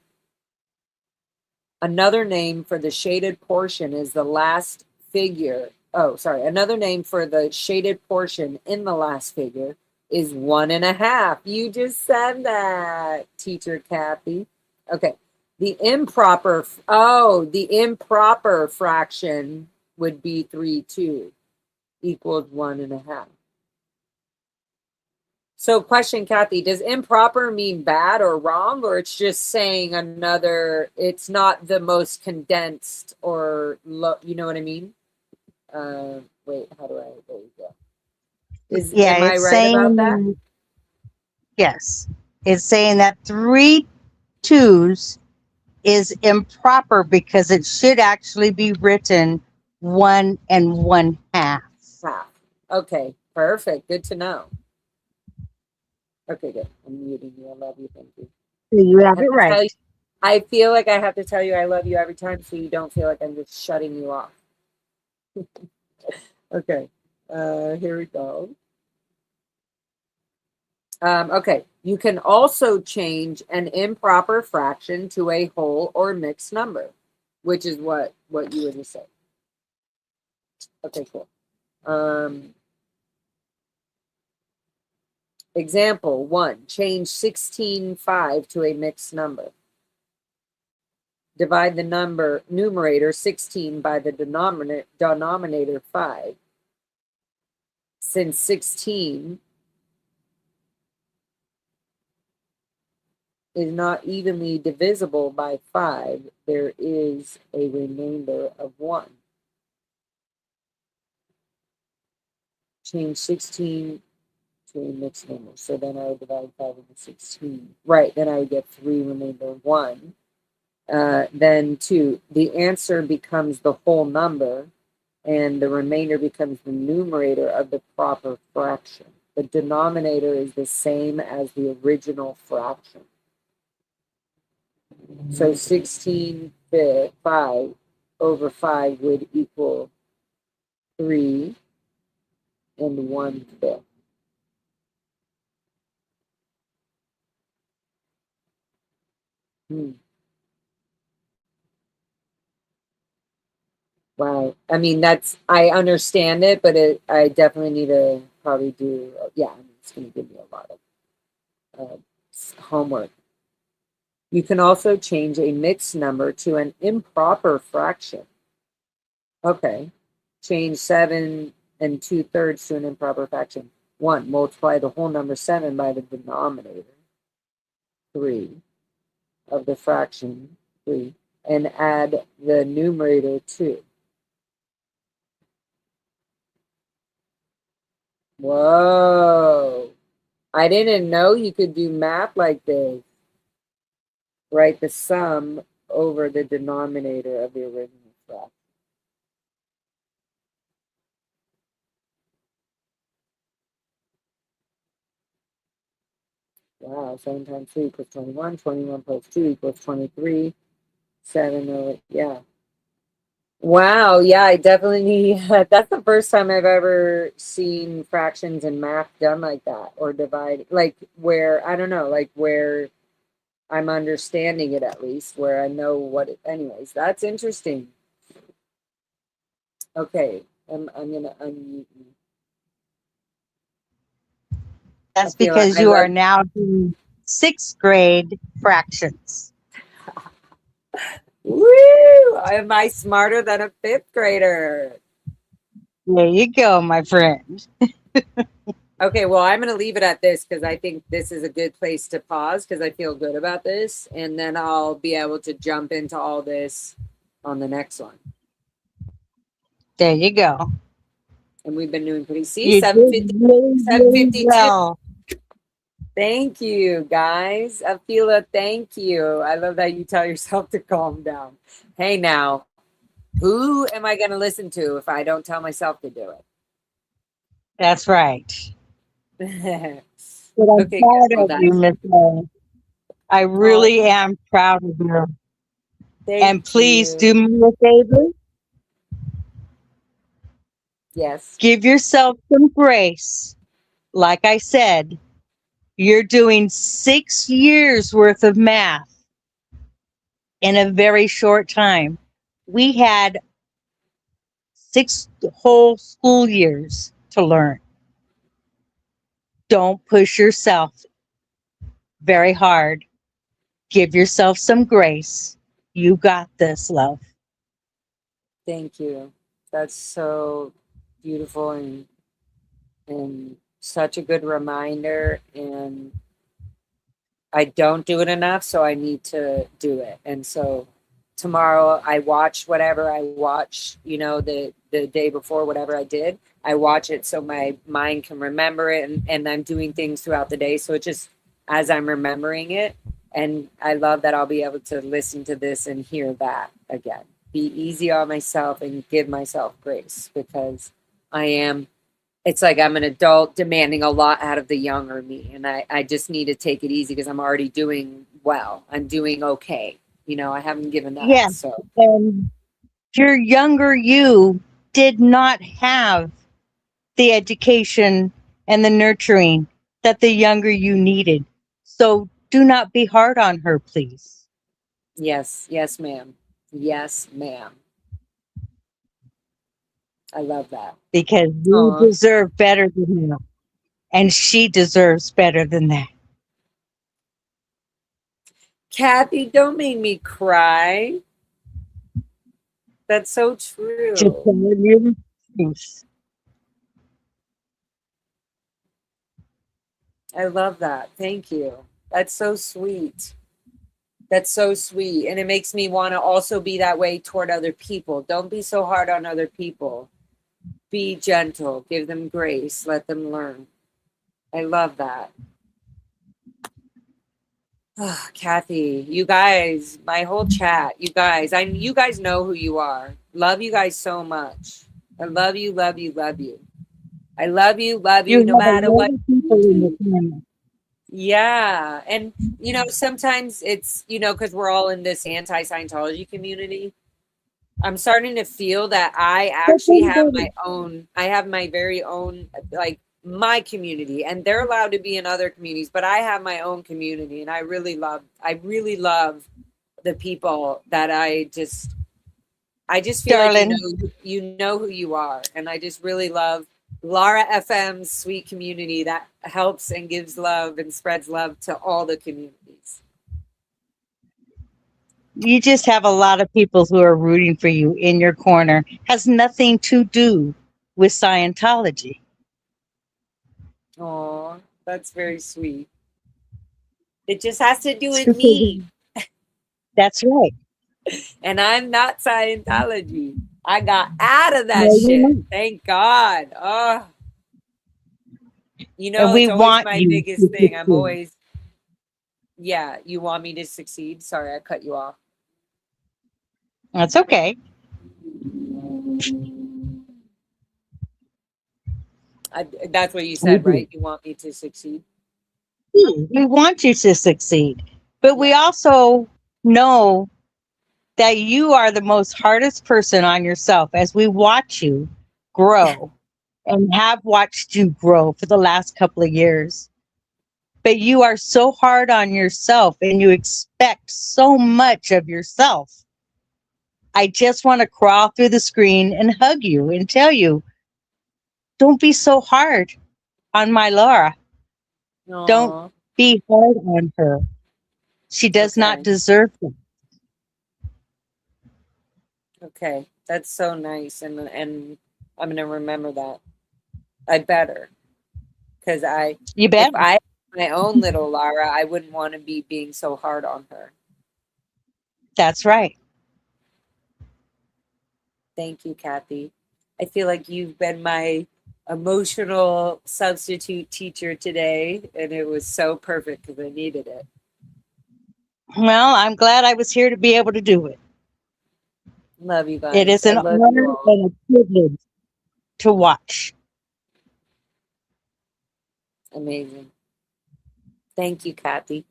Another name for the shaded portion is the last figure. Oh, sorry. Another name for the shaded portion in the last figure is 1.5. You just said that, Teacher Kathy. Okay. The improper fraction would be 3/2 equals 1.5. So question, Kathy, does improper mean bad or wrong, or it's just saying it's not the most condensed or, you know what I mean? Wait, how do I, there you go. Am I
it's
right
saying,
about that?
Yes. It's saying that 3 2s is improper because it should actually be written 1 1/2.
Half. Okay, perfect. Good to know. Okay, good. I'm muting you. I love you. Thank you.
You have it right.
I feel like I have to tell you I love you every time so you don't feel like I'm just shutting you off. Okay, here we go. Okay, you can also change an improper fraction to a whole or mixed number, which is what you would just say. Okay, cool. Example 1, change 16/5 to a mixed number. Divide the numerator 16 by the denominator 5. Since 16 is not evenly divisible by 5, there is a remainder of 1. Change 16 to a mixed number. So then I would divide 5 into 16. Right, then I would get 3 remainder 1. Then 2, the answer becomes the whole number, and the remainder becomes the numerator of the proper fraction. The denominator is the same as the original fraction. So 16/5 over 5 would equal 3 1/5. Wow. I mean, I understand it, but I definitely need to probably do, it's going to give me a lot of homework. You can also change a mixed number to an improper fraction. Okay. Change 7 2/3 to an improper fraction. 1, multiply the whole number 7 by the denominator, 3, of the fraction, 3, and add the numerator 2. Whoa. I didn't know you could do math like this. Write the sum over the denominator of the original fraction. Wow, 7 times 3 equals 21. 21 plus 2 equals 23. 7, yeah. Wow, yeah, I definitely need, that's the first time I've ever seen fractions in math done like that, or divide, like where, I don't know, like where I'm understanding it at least, where I know what it, anyways, that's interesting. Okay, I'm going to unmute you.
That's because you are now doing 6th grade fractions.
Woo! Am I smarter than a 5th grader?
There you go, my friend.
Okay, well, I'm going to leave it at this because I think this is a good place to pause because I feel good about this. And then I'll be able to jump into all this on the next one.
There you go.
And we've been doing pretty, see,
You
750,
really,
752.
well.
Thank you, guys. Afila, thank you. I love that you tell yourself to calm down. Hey, now, who am I going to listen to if I don't tell myself to do it?
That's right.
Okay,
I'm proud of you, Miss A. I really am proud of you. And please do me a favor.
Yes.
Give yourself some grace. Like I said, You're doing 6 years worth of math in a very short time. We had 6 whole school years to learn. Don't push yourself very hard. Give yourself some grace. You got this, love.
Thank you. That's so beautiful and such a good reminder. And I don't do it enough, so I need to do it. And so tomorrow I watch whatever I watch, you know, the day before, whatever I did, I watch it so my mind can remember it, and I'm doing things throughout the day. So it just, as I'm remembering it, and I love that I'll be able to listen to this and hear that again. Be easy on myself and give myself grace, because it's like I'm an adult demanding a lot out of the younger me. And I just need to take it easy because I'm already doing well. I'm doing okay. You know, I haven't given up.
Yeah.
So
And your younger you did not have the education and the nurturing that the younger you needed. So do not be hard on her, please.
yes, ma'am. Yes, ma'am. I love that.
Because you
Aw.
deserve better than that. And she deserves better than that.
Kathy, don't make me cry. That's so true.
Just telling you the truth.
I love that. Thank you. That's so sweet. That's so sweet. And it makes me want to also be that way toward other people. Don't be so hard on other people. Be gentle. Give them grace. Let them learn. I love that. Oh, Kathy, you guys, my whole chat, you guys know who you are. Love you guys so much. I love you, love you, love you. I love you no
have a
matter
lot
what.
of people in the family.
Yeah. And, you know, sometimes it's, you know, because we're all in this anti-Scientology community. I'm starting to feel that I actually have my very own, like, my community, and they're allowed to be in other communities, but I have my own community, and I really love the people that I just feel
Darling.
like you know who you are. And I just really love Lara FM's sweet community that helps and gives love and spreads love to all the communities.
You just have a lot of people who are rooting for you in your corner. Has nothing to do with Scientology.
Oh, that's very sweet. It just has to do with me.
That's right.
And I'm not Scientology. I got out of that
No, you're
shit.
not.
Thank God. Oh, you know,
And we
it's always
want
my
you
biggest
to
thing. I'm
succeed.
always, yeah, you want me to succeed? Sorry, I cut you off.
That's okay.
That's what you
We
said,
do.
right? You want me to succeed?
We want you to succeed. But we also know that you are the most hardest person on yourself as we watch you grow and have watched you grow for the last couple of years. But you are so hard on yourself and you expect so much of yourself. I just want to crawl through the screen and hug you and tell you, don't be so hard on my Laura. Don't
Aw,
be hard on her. She does not
okay.
deserve it.
Okay. That's so nice. And I'm going to remember that. I better. Because
You bet.
if I had my own little Lara, I wouldn't want to be being so hard on her.
That's right.
Thank you, Kathy. I feel like you've been my emotional substitute teacher today, and it was so perfect because I needed it.
Well, I'm glad I was here to be able to do it.
Love you guys.
It is
I
an
love
honor
you all.
and a privilege to watch.
Amazing. Thank you, Kathy.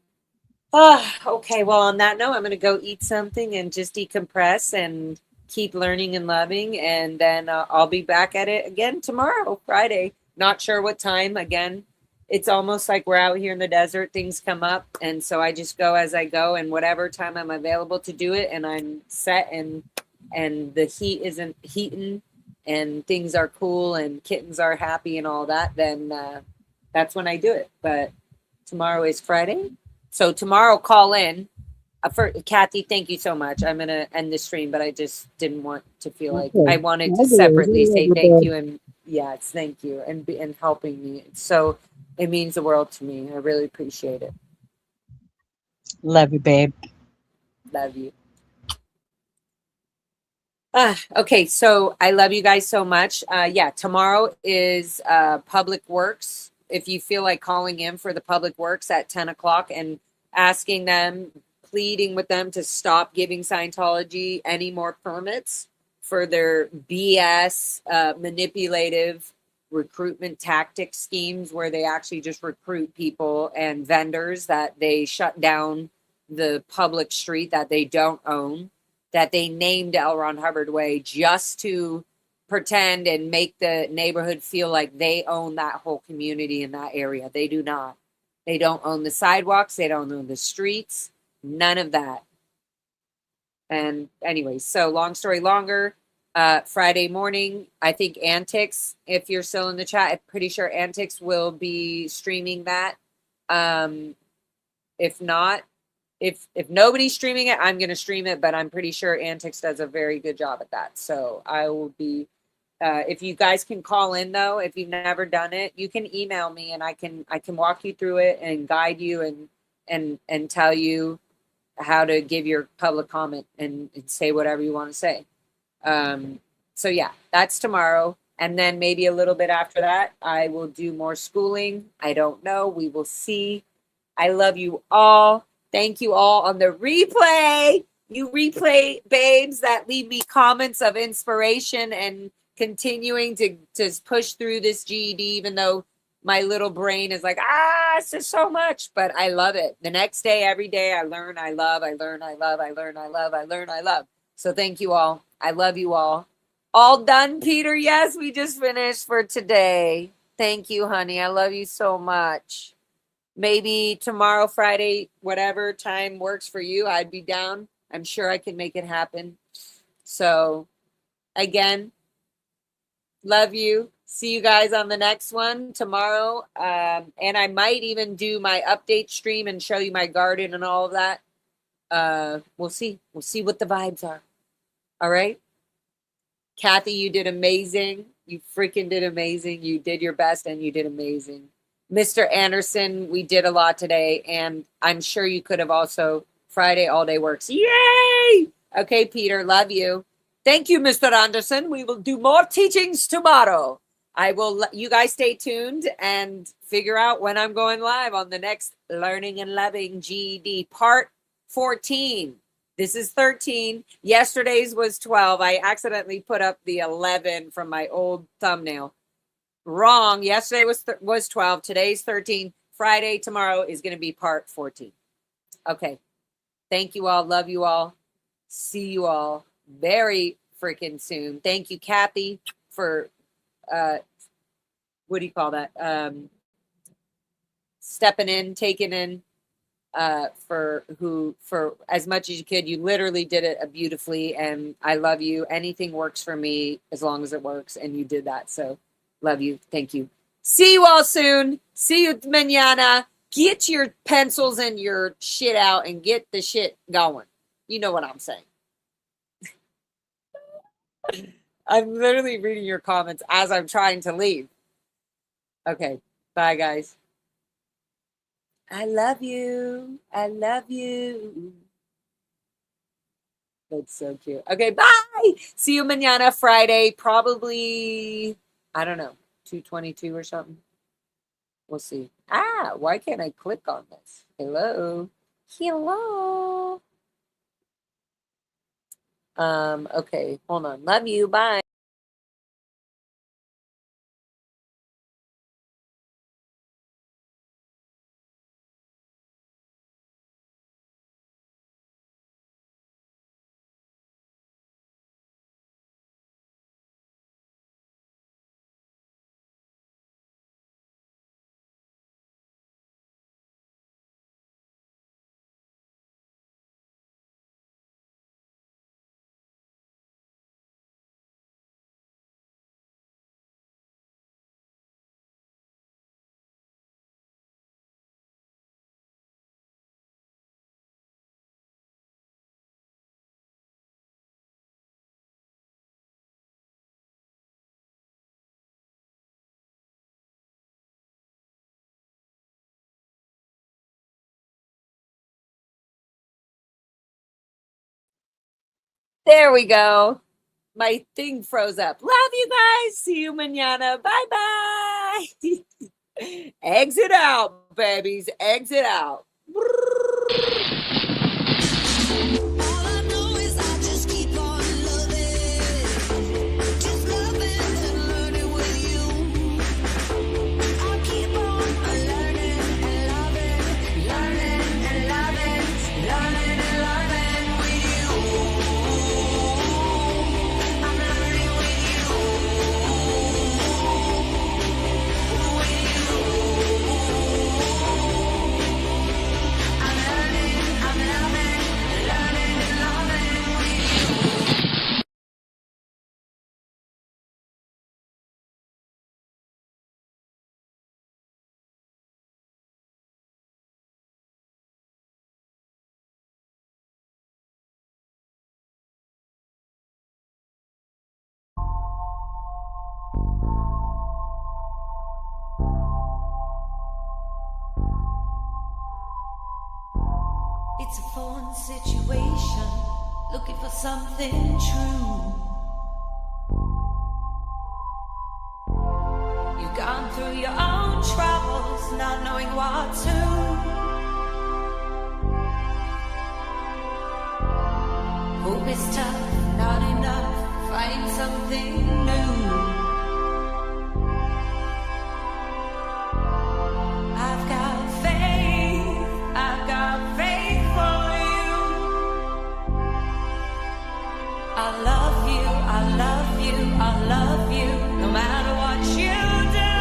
Okay. Well, on that note, I'm going to go eat something and just decompress and keep learning and loving. And then I'll be back at it again tomorrow, Friday. Not sure what time. Again, it's almost like we're out here in the desert, things come up, and so I just go as I go, and whatever time I'm available to do it and I'm set, and the heat isn't heating and things are cool and kittens are happy and all that, then that's when I do it. But tomorrow is Friday, so tomorrow call in. For Kathy, thank you so much. I'm gonna end the stream, but I just didn't want to feel like I
Okay.
wanted to
I
separately
love
say
you,
thank
babe.
you, and yes, thank you, and helping me. So it means the world to me. I really appreciate it.
Love you, babe.
Love you. Okay, so I love you guys so much. Yeah, tomorrow is Public Works. If you feel like calling in for the Public Works at 10 o'clock and asking them, pleading with them to stop giving Scientology any more permits for their BS manipulative recruitment tactic schemes where they actually just recruit people and vendors that they shut down the public street that they don't own, that they named L. Ron Hubbard Way just to pretend and make the neighborhood feel like they own that whole community in that area. They do not. They don't own the sidewalks. They don't own the streets. None of that. And anyways, so long story longer, Friday morning, I think Antics, if you're still in the chat, I'm pretty sure Antics will be streaming that. If not, if nobody's streaming it, I'm going to stream it, but I'm pretty sure Antics does a very good job at that. So I will be, if you guys can call in though, if you've never done it, you can email me and I can walk you through it and guide you and tell you how to give your public comment and say whatever you want to say. So yeah, that's tomorrow. And then maybe a little bit after that, I will do more schooling. I don't know. We will see. I love you all. Thank you all on the replay. You replay babes that leave me comments of inspiration and continuing to push through this GED, even though my little brain is like, it's just so much, but I love it. The next day, every day, I learn, I love, I learn, I love, I learn, I love, I learn, I love. So thank you all. I love you all. All done, Peter? Yes, we just finished for today. Thank you, honey. I love you so much. Maybe tomorrow, Friday, whatever time works for you, I'd be down. I'm sure I can make it happen. So again, love you. See you guys on the next one tomorrow. And I might even do my update stream and show you my garden and all of that. We'll see. We'll see what the vibes are. All right. Kathy, you did amazing. You freaking did amazing. You did your best and you did amazing. Mr. Anderson, we did a lot today, and I'm sure you could have also. Friday all day works. Yay! Okay, Peter, love you. Thank you, Mr. Anderson. We will do more teachings tomorrow. I will let you guys stay tuned and figure out when I'm going live on the next Learning and Loving GED Part 14. This is 13. Yesterday's was 12. I accidentally put up the 11 from my old thumbnail. Wrong. Yesterday was 12. Today's 13. Friday, tomorrow is going to be part 14. Okay. Thank you all. Love you all. See you all very freaking soon. Thank you, Kathy, for what do you call that? Stepping in, taking in for as much as you could. You literally did it beautifully, and I love you. Anything works for me as long as it works, and you did that. So love you. Thank you. See you all soon. See you mañana. Get your pencils and your shit out and get the shit going. You know what I'm saying. I'm literally reading your comments as I'm trying to leave. Okay. Bye, guys. I love you. I love you. That's so cute. Okay, bye. See you mañana, Friday. Probably, I don't know, 2:22 or something. We'll see. Why can't I click on this? Hello. Hello. Okay, hold on. Love you. Bye. There we go. My thing froze up. Love you guys. See you mañana. Bye-bye. Exit out, babies. Exit out.
It's a fun situation, looking for something true. You've gone through your own troubles, not knowing what to. Hope is tough, not enough, find something new. I've got faith for you. I love you, I love you, I love you, no matter what you do.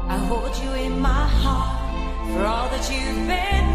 I hold you in my heart for all that you've been